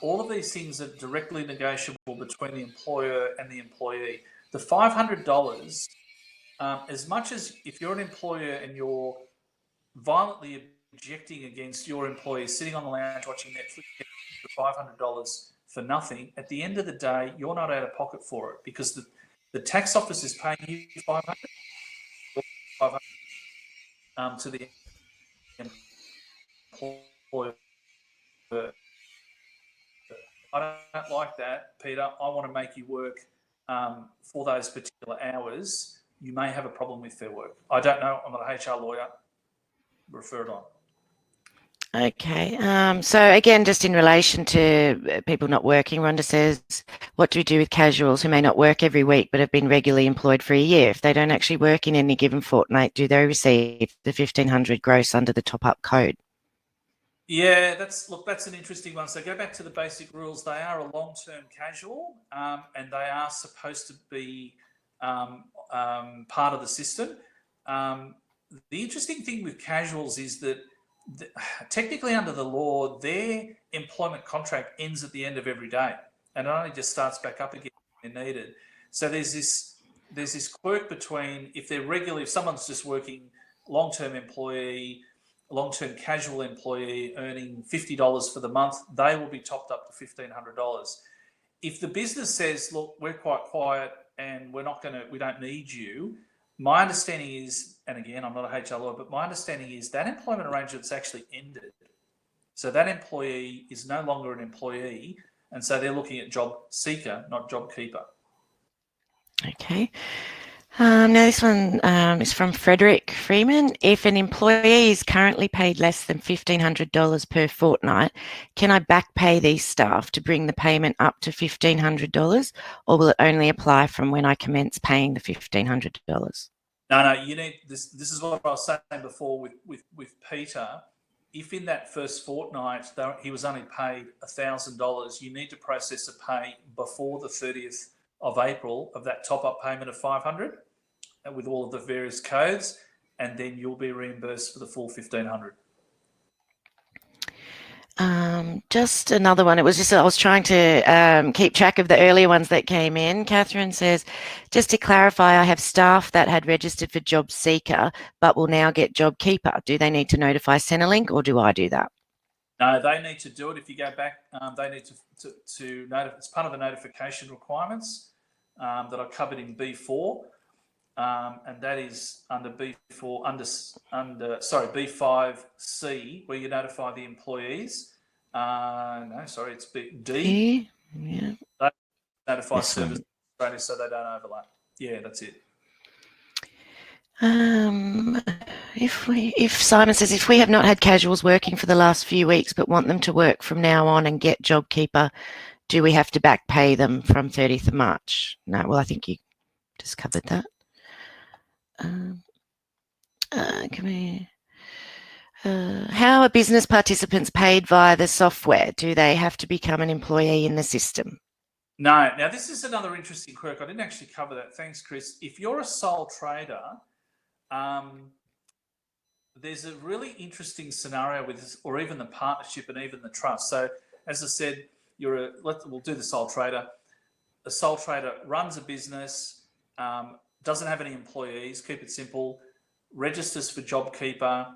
All of these things are directly negotiable between the employer and the employee. The $500, as much as if you're an employer and you're violently objecting against your employee sitting on the lounge watching Netflix for $500 for nothing, at the end of the day, you're not out of pocket for it because the tax office is paying you $500 to the employer. I don't like that, Peter. I want to make you work for those particular hours. You may have a problem with Fair Work. I don't know. I'm not a HR lawyer. Refer it on. Okay. So again, just in relation to people not working, Rhonda says, what do we do with casuals who may not work every week but have been regularly employed for a year? If they don't actually work in any given fortnight, do they receive the $1,500 gross under the top-up code? Yeah, that's an interesting one. So go back to the basic rules. They are a long-term casual, and they are supposed to be part of the system. The interesting thing with casuals is that technically under the law, their employment contract ends at the end of every day, and it only just starts back up again when they're needed. So there's this quirk between if someone's just working long-term casual employee earning $50 for the month, they will be topped up to $1,500. If the business says, look, we're quite quiet and we don't need you, my understanding is, and again, I'm not a HR lawyer, but my understanding is that employment arrangement's actually ended. So that employee is no longer an employee, and so they're looking at job seeker, not job keeper. Okay. Now this one is from Frederick Freeman. If an employee is currently paid less than $1,500 per fortnight, can I back pay these staff to bring the payment up to $1,500, or will it only apply from when I commence paying the $1,500? No, you need this. This is what I was saying before with Peter. If in that first fortnight he was only paid $1,000, you need to process a pay before the 30th of April of that top-up payment of $500 with all of the various codes, and then you'll be reimbursed for the full $1,500. Just another one. I was trying to keep track of the earlier ones that came in. Catherine says, just to clarify, I have staff that had registered for Job Seeker but will now get JobKeeper. Do they need to notify Centrelink, or do I do that? No, they need to do it. If you go back, they need to notify. It's part of the notification requirements that I covered in B4, and that is under B4 B5C, where you notify the employees. It's D. Yeah. They notify Service Australia so they don't overlap. Yeah, that's it. If Simon says, if we have not had casuals working for the last few weeks but want them to work from now on and get JobKeeper, do we have to back pay them from 30th of March? No, well, I think you just covered that. How are business participants paid via the software? Do they have to become an employee in the system? No. Now, this is another interesting quirk. I didn't actually cover that. Thanks, Chris. If you're a sole trader, there's a really interesting scenario with this, or even the partnership and even the trust. So, as I said, we'll do the sole trader. A sole trader runs a business, doesn't have any employees, keep it simple, registers for JobKeeper.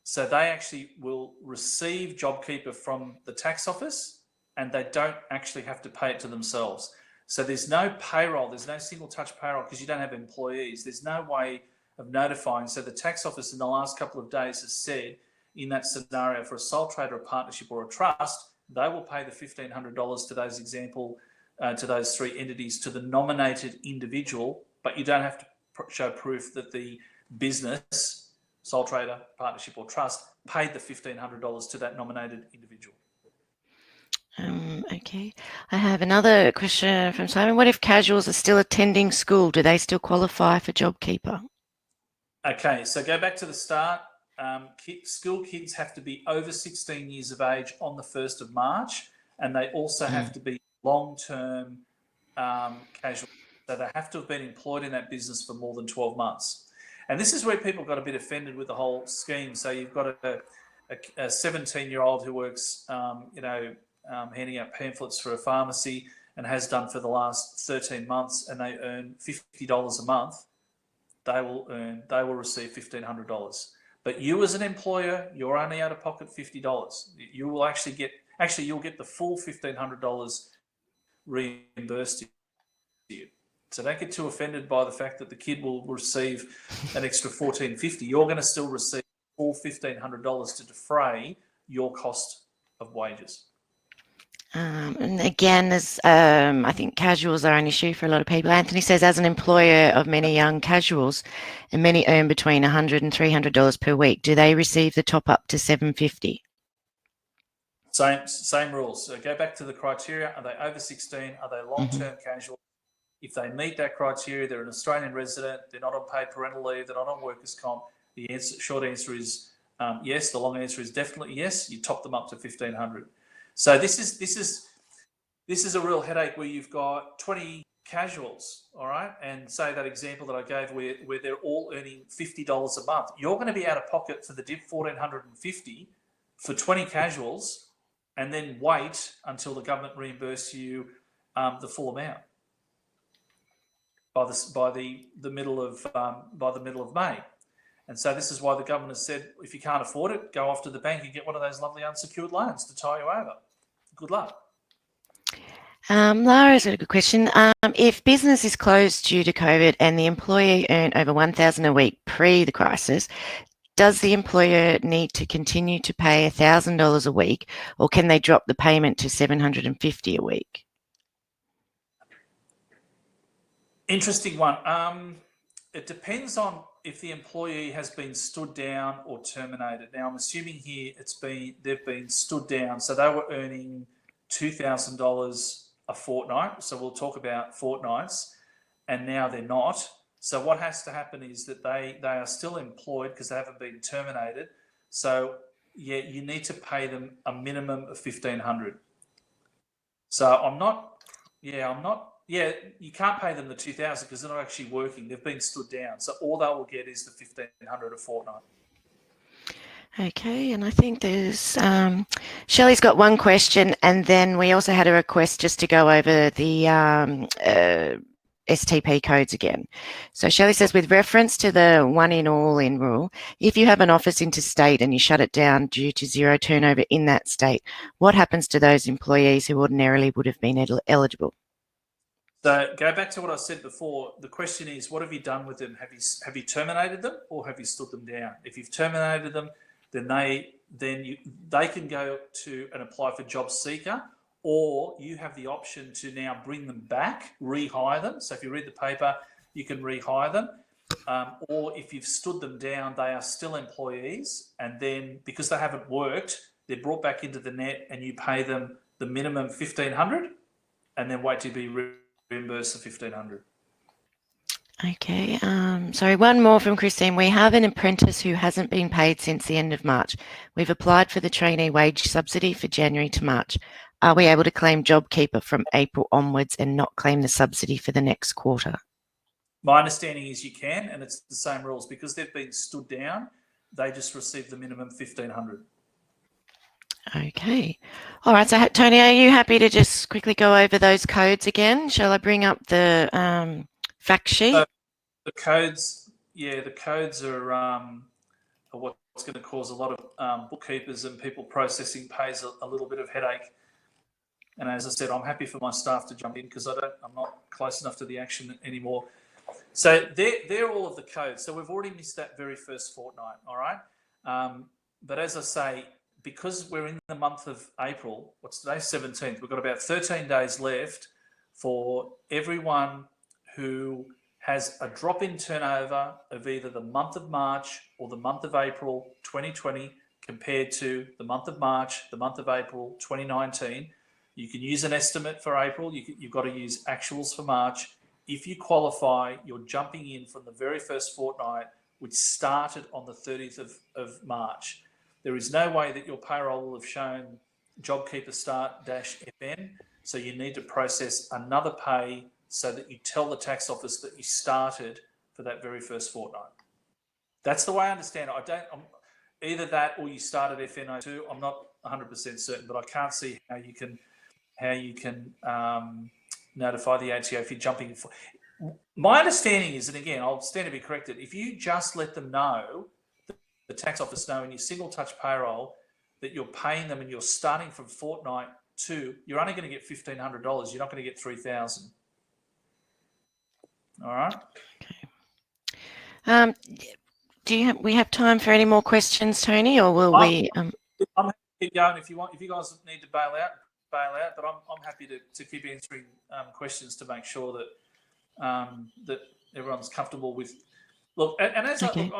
So they actually will receive JobKeeper from the tax office, and they don't actually have to pay it to themselves. So there's no payroll, there's no single touch payroll because you don't have employees. There's no way of notifying. So the tax office in the last couple of days has said in that scenario for a sole trader, a partnership or a trust, they will pay the $1,500 to those three entities, to the nominated individual, but you don't have to show proof that the business, sole trader, partnership or trust, paid the $1,500 to that nominated individual. Okay. I have another question from Simon. What if casuals are still attending school? Do they still qualify for JobKeeper? Okay, so go back to the start. School kids have to be over 16 years of age on the 1st of March, and they also have to be long-term casual. So they have to have been employed in that business for more than 12 months. And this is where people got a bit offended with the whole scheme. So you've got a 17-year-old who works, handing out pamphlets for a pharmacy and has done for the last 13 months, and they earn $50 a month. They will receive $1,500. But you as an employer, you're only out of pocket $50. You will you'll get the full $1,500 reimbursed to you. So don't get too offended by the fact that the kid will receive an extra $1,450. You're going to still receive full $1,500 to defray your cost of wages. And again, there's, I think casuals are an issue for a lot of people. Anthony says, as an employer of many young casuals, and many earn between $100 and $300 per week, do they receive the top up to $750? Same rules. So go back to the criteria. Are they over 16? Are they long-term casual? If they meet that criteria, they're an Australian resident, they're not on paid parental leave, they're not on workers' comp. The short answer is yes. The long answer is definitely yes. You top them up to $1,500. So this is a real headache where you've got 20 casuals, all right, and say that example that I gave where they're all earning $50 a month. You're going to be out of pocket for the dip $1,450 for 20 casuals, and then wait until the government reimburses you the full amount by the middle of May. And so this is why the government has said, if you can't afford it, go off to the bank and get one of those lovely unsecured loans to tie you over. Good luck. Lara's got a good question. If business is closed due to COVID and the employee earned over $1,000 a week pre the crisis, does the employer need to continue to pay $1,000 a week, or can they drop the payment to $750 a week? Interesting one. It depends on if the employee has been stood down or terminated. Now, I'm assuming here they've been stood down, so they were earning $2,000 a fortnight. So we'll talk about fortnights, and now they're not. So what has to happen is that they are still employed because they haven't been terminated. So yeah, you need to pay them a minimum of $1,500. So you can't pay them the $2,000 because they're not actually working. They've been stood down. So all they will get is the $1,500 a fortnight. Okay, and I think there's Shelley's got one question, and then we also had a request just to go over the STP codes again. So Shelley says, with reference to the one in all in rule, if you have an office interstate and you shut it down due to zero turnover in that state, what happens to those employees who ordinarily would have been eligible? So go back to what I said before. The question is, what have you done with them? Have you terminated them or have you stood them down? If you've terminated them, then they can go to and apply for JobSeeker, or you have the option to now bring them back, rehire them. So if you read the paper, you can rehire them. Or if you've stood them down, they are still employees, and then because they haven't worked, they're brought back into the net, and you pay them the minimum $1,500, and then wait to be reimbursed the $1,500. Okay, sorry, one more from Christine. We have an apprentice who hasn't been paid since the end of March. We've applied for the trainee wage subsidy for January to March. Are we able to claim JobKeeper from April onwards and not claim the subsidy for the next quarter? My understanding is you can, and it's the same rules. Because they've been stood down, they just receive the minimum $1,500. Okay. All right, so Tony, are you happy to just quickly go over those codes again? Shall I bring up the fact sheet? So the codes are what's going to cause a lot of bookkeepers and people processing pays a little bit of headache. And as I said, I'm happy for my staff to jump in because I'm not close enough to the action anymore. So they're all of the codes. So we've already missed that very first fortnight, all right? But as I say, because we're in the month of April, what's today, 17th, we've got about 13 days left for everyone who has a drop in turnover of either the month of March or the month of April 2020 compared to the month of March, the month of April 2019. You can use an estimate for April. You've got to use actuals for March. If you qualify, you're jumping in from the very first fortnight, which started on the 30th of March. There is no way that your payroll will have shown JobKeeper start-FN, so you need to process another pay so that you tell the tax office that you started for that very first fortnight. That's the way I understand it. Either that or you started FN02. I'm not 100% certain, but I can't see how you can notify the ATO if you're jumping. My understanding is, and again, I'll stand to be corrected, if you just let them know, the tax office know in your single touch payroll that you're paying them and you're starting from fortnight 2, you're only going to get $1,500. You're not going to get $3,000. All right. Okay. We have time for any more questions, Tony, or will we? I'm happy to keep going if you want. If you guys need to bail out. But I'm happy to keep answering questions to make sure that that everyone's comfortable with. Look, and as okay.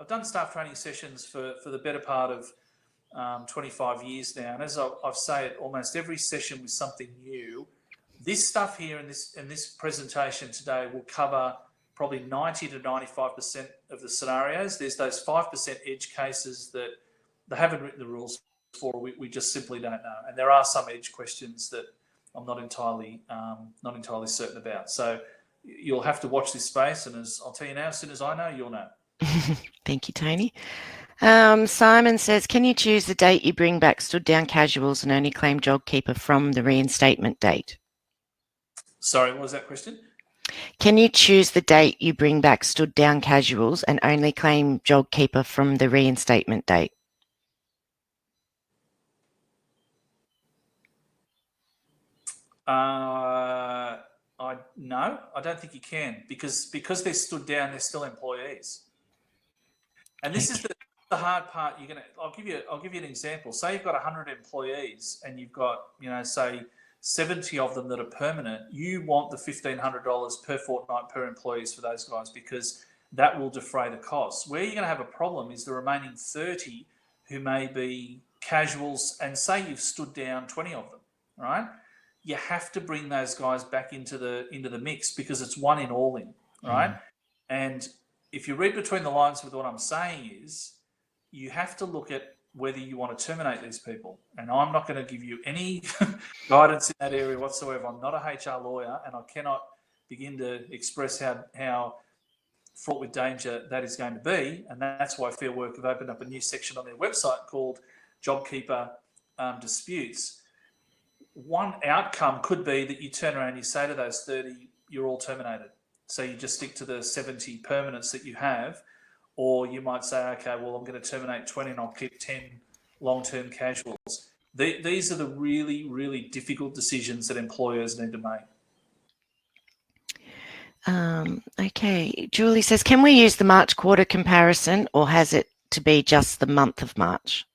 I've done staff training sessions for the better part of 25 years now, and as I've said, almost every session with something new. This stuff here in this presentation today will cover probably 90 to 95% of the scenarios. There's those 5% edge cases that they haven't written the rules for. We just simply don't know, and there are some edge questions that I'm not entirely certain about. So you'll have to watch this space, and as I'll tell you now, as soon as I know, you'll know. Thank you, Tony. Simon says, can you choose the date you bring back stood down casuals and only claim JobKeeper from the reinstatement date? Sorry, what was that question? Can you choose the date you bring back stood down casuals and only claim JobKeeper from the reinstatement date? No, I don't think you can, because they're stood down, they're still employees. And this is the hard part. I'll give you an example. Say you've got 100 employees and you've got, say 70 of them that are permanent. You want the $1,500 per fortnight per employees for those guys, because that will defray the costs. Where you're going to have a problem is the remaining 30 who may be casuals, and say you've stood down 20 of them, right? You have to bring those guys back into the mix, because it's one in, all in, right? And if you read between the lines with what I'm saying is, you have to look at whether you want to terminate these people. And I'm not going to give you any guidance in that area whatsoever. I'm not a HR lawyer, and I cannot begin to express how fraught with danger that is going to be. And that's why Fair Work have opened up a new section on their website called JobKeeper Disputes. One outcome could be that you turn around and you say to those 30, you're all terminated. So you just stick to the 70 permanents that you have, or you might say, okay, well, I'm going to terminate 20 and I'll keep 10 long-term casuals. These are the really, really difficult decisions that employers need to make. Okay, Julie says, can we use the March quarter comparison, or has it to be just the month of March?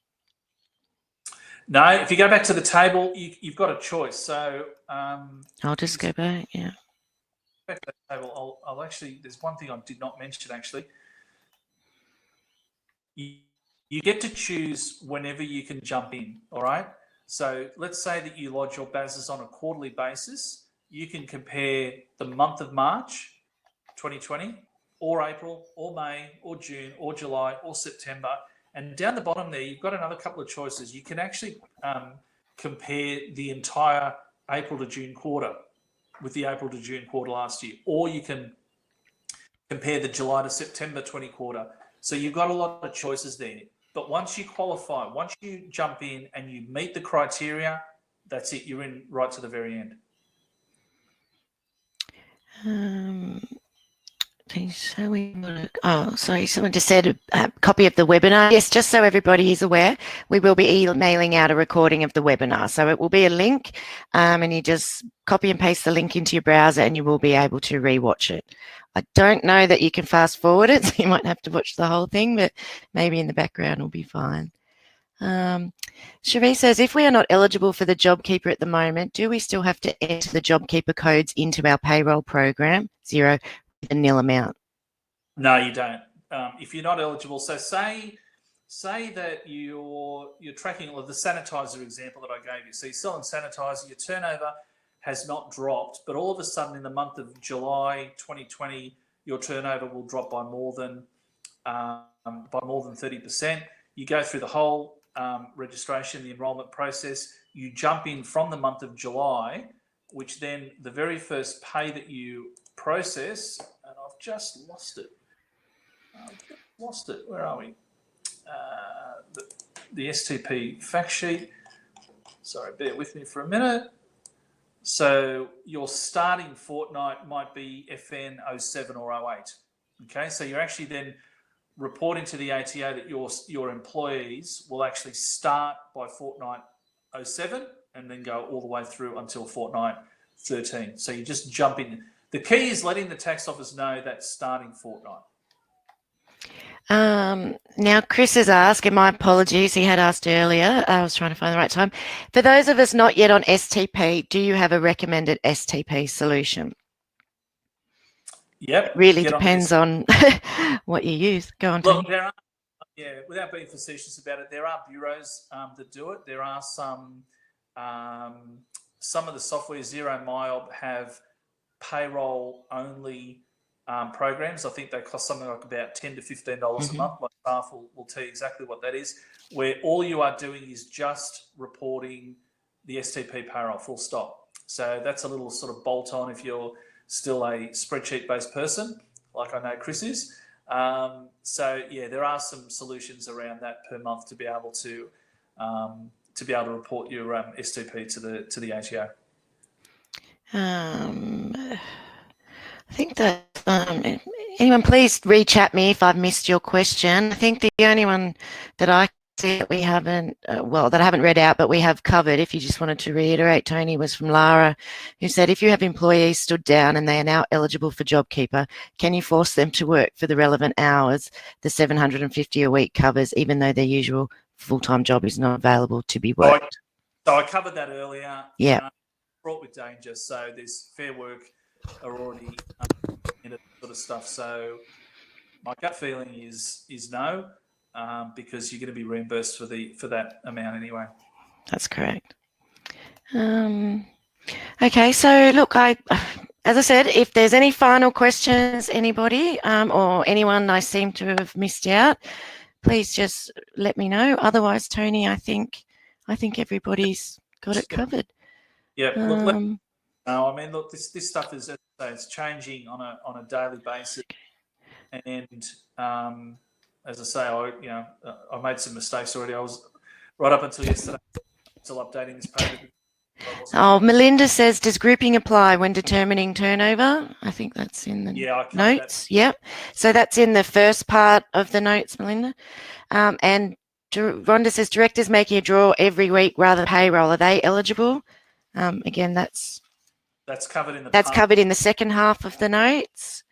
No, if you go back to the table, you've got a choice. So I'll just go back, yeah. Back to the table, I'll actually, there's one thing I did not mention actually. You get to choose whenever you can jump in, all right? So let's say that you lodge your BASs on a quarterly basis. You can compare the month of March 2020, or April, or May, or June, or July, or September. And down the bottom there, you've got another couple of choices. You can actually compare the entire April to June quarter with the April to June quarter last year, or you can compare the July to September 20 quarter. So you've got a lot of choices there. But once you qualify, once you jump in and you meet the criteria, that's it. You're in right to the very end. Oh, sorry, someone just said a copy of the webinar. Yes, just so everybody is aware, we will be emailing out a recording of the webinar. So it will be a link, and you just copy and paste the link into your browser and you will be able to rewatch it. I don't know that you can fast forward it, so you might have to watch the whole thing, but maybe in the background will be fine. Cherie says, if we are not eligible for the JobKeeper at the moment, do we still have to enter the JobKeeper codes into our payroll program, 0 with a nil amount? No, you don't. If you're not eligible, so say say that you're tracking, or the sanitizer example that I gave you. So you're selling sanitizer, your turnover has not dropped, but all of a sudden in the month of July 2020, your turnover will drop by more than 30%. You go through the whole registration, the enrolment process. You jump in from the month of July, which then the very first pay that you process, and I've just lost it. Where are we? The STP fact sheet. Sorry, bear with me for a minute. So your starting fortnight might be FN 07 or 08. Okay, so you're actually then reporting to the ATO that your employees will actually start by fortnight 07 and then go all the way through until fortnight 13. So you just jump in. The key is letting the tax office know that starting fortnight. Now, Chris has asked, and my apologies, he had asked earlier, I was trying to find the right time. For those of us not yet on STP, do you have a recommended STP solution? Yep. It really depends on what you use. Go on, Tony. Look, there are, without being facetious about it, there are bureaus that do it. There are some of the software, Zero Mile, have payroll only programs. I think they cost something like about $10 to $15 a month. My staff will tell you exactly what that is, where all you are doing is just reporting the STP payroll, full stop. So that's a little sort of bolt on if you're still a spreadsheet-based person, like I know Chris is. So yeah, there are some solutions around that per month to be able to report your STP to the ATO. I think that anyone please re-chat me if I've missed your question. I think the only one that I see that we haven't, that I haven't read out, but we have covered, if you just wanted to reiterate, Tony, was from Lara, who said, if you have employees stood down and they are now eligible for JobKeeper, can you force them to work for the relevant hours the $750 a week covers, even though their usual full-time job is not available to be worked? So I covered that earlier. Yeah. Fraught with danger. So there's Fair Work are already in it sort of stuff. So my gut feeling is no, because you're going to be reimbursed for that amount anyway. That's correct. Okay, so look, as I said, if there's any final questions, anybody or anyone I seem to have missed out, please just let me know. Otherwise, Tony, I think everybody's got it covered. Yeah. Look, no, I mean, look, this stuff is, it's changing on a daily basis, and as I say, I made some mistakes already. I was right up until yesterday still updating this page. Oh, Melinda says, does grouping apply when determining turnover? I think that's in the notes. Yep. So that's in the first part of the notes, Melinda. And Rhonda says, directors making a draw every week rather than payroll, are they eligible? Again, that's covered in the second half of the notes.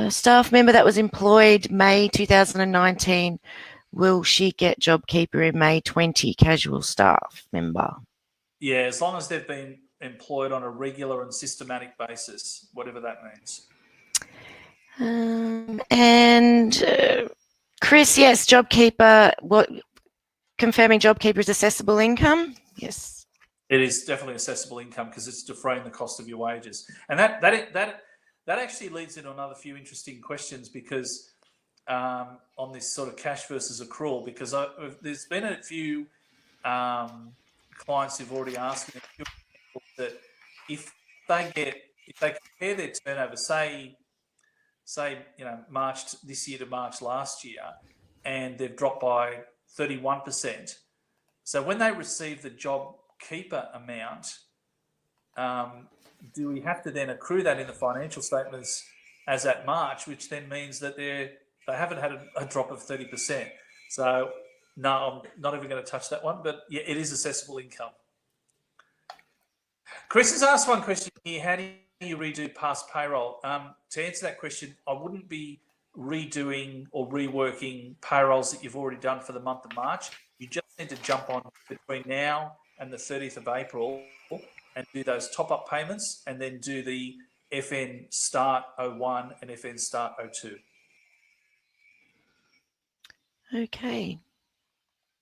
Staff member that was employed May 2019, will she get JobKeeper in May 20? Casual staff member. Yeah, as long as they've been employed on a regular and systematic basis, whatever that means. Chris, yes, JobKeeper. Confirming JobKeeper is assessable income? Yes. It is definitely assessable income because it's defraying the cost of your wages, and that actually leads into another few interesting questions because on this sort of cash versus accrual, because there's been a few clients who've already asked me that if they compare their turnover, say March this year to March last year, and they've dropped by 31%. So when they receive the JobKeeper amount, do we have to then accrue that in the financial statements as at March, which then means that they haven't had a drop of 30%? So no, I'm not even going to touch that one, but yeah, it is assessable income. Chris has asked one question here: how do you redo past payroll? To answer that question, I wouldn't be redoing or reworking payrolls that you've already done for the month of March. You just need to jump on between now and the 30th of April and do those top-up payments, and then do the FN Start 01 and FN Start 02. Okay.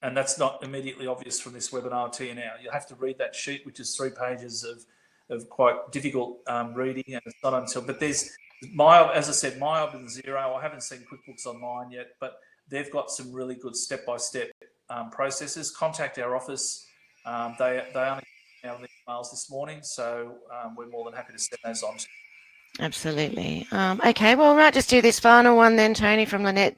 And that's not immediately obvious from this webinar to you now. You'll have to read that sheet, which is 3 pages of quite difficult reading, and it's not until, but there's as I said, MyOb and Xero. I haven't seen QuickBooks Online yet, but they've got some really good step-by-step processes. Contact our office. They only got emails this morning, so we're more than happy to send those on. Absolutely. Okay, well, right, just do this final one then, Tony, from Lynette.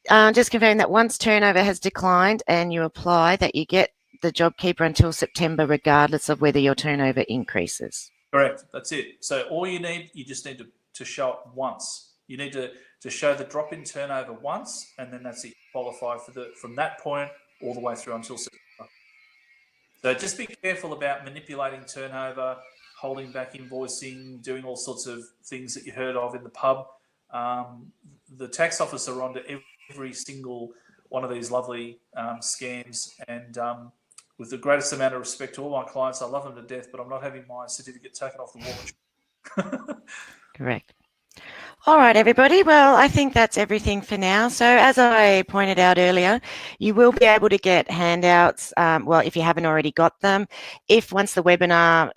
Just confirm that once turnover has declined and you apply, that you get the JobKeeper until September, regardless of whether your turnover increases. Correct. That's it. So all you just need to show it once. You need to show the drop in turnover once, and then that's it. Qualify from that point all the way through until September. So just be careful about manipulating turnover, holding back invoicing, doing all sorts of things that you heard of in the pub. The tax office are onto every single one of these lovely scams, and with the greatest amount of respect to all my clients, I love them to death, but I'm not having my certificate taken off the wall. Correct. All right, everybody. Well, I think that's everything for now. So as I pointed out earlier, you will be able to get handouts, well, if you haven't already got them. If once the webinar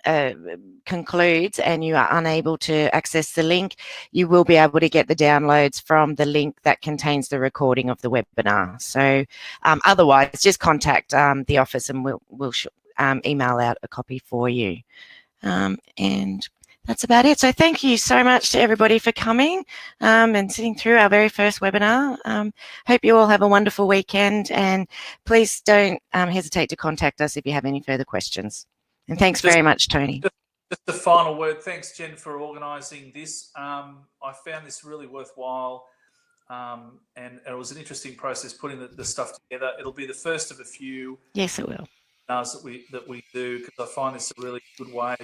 concludes and you are unable to access the link, you will be able to get the downloads from the link that contains the recording of the webinar. So otherwise, just contact the office and we'll email out a copy for you. And that's about it. So thank you so much to everybody for coming and sitting through our very first webinar. Hope you all have a wonderful weekend, and please don't hesitate to contact us if you have any further questions. And thanks very much, Tony. Just a final word. Thanks, Jen, for organising this. I found this really worthwhile, and it was an interesting process putting the stuff together. It'll be the first of a few. Yes, it will. That we do, because I find this a really good way.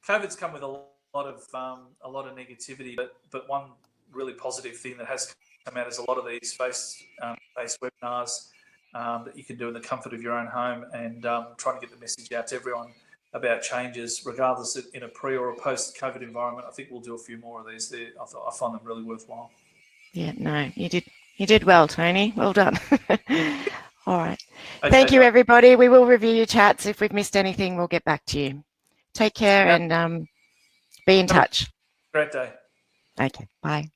COVID's come with a lot of negativity, but one really positive thing that has come out is a lot of these face-based webinars that you can do in the comfort of your own home, and trying to get the message out to everyone about changes, regardless of in a pre or a post-COVID environment. I think we'll do a few more of these. I find them really worthwhile. Yeah, no, you did well, Tony. Well done. All right. Okay, thank you, everybody. We will review your chats. If we've missed anything, we'll get back to you. Take care and be in touch. Great day. Okay, bye.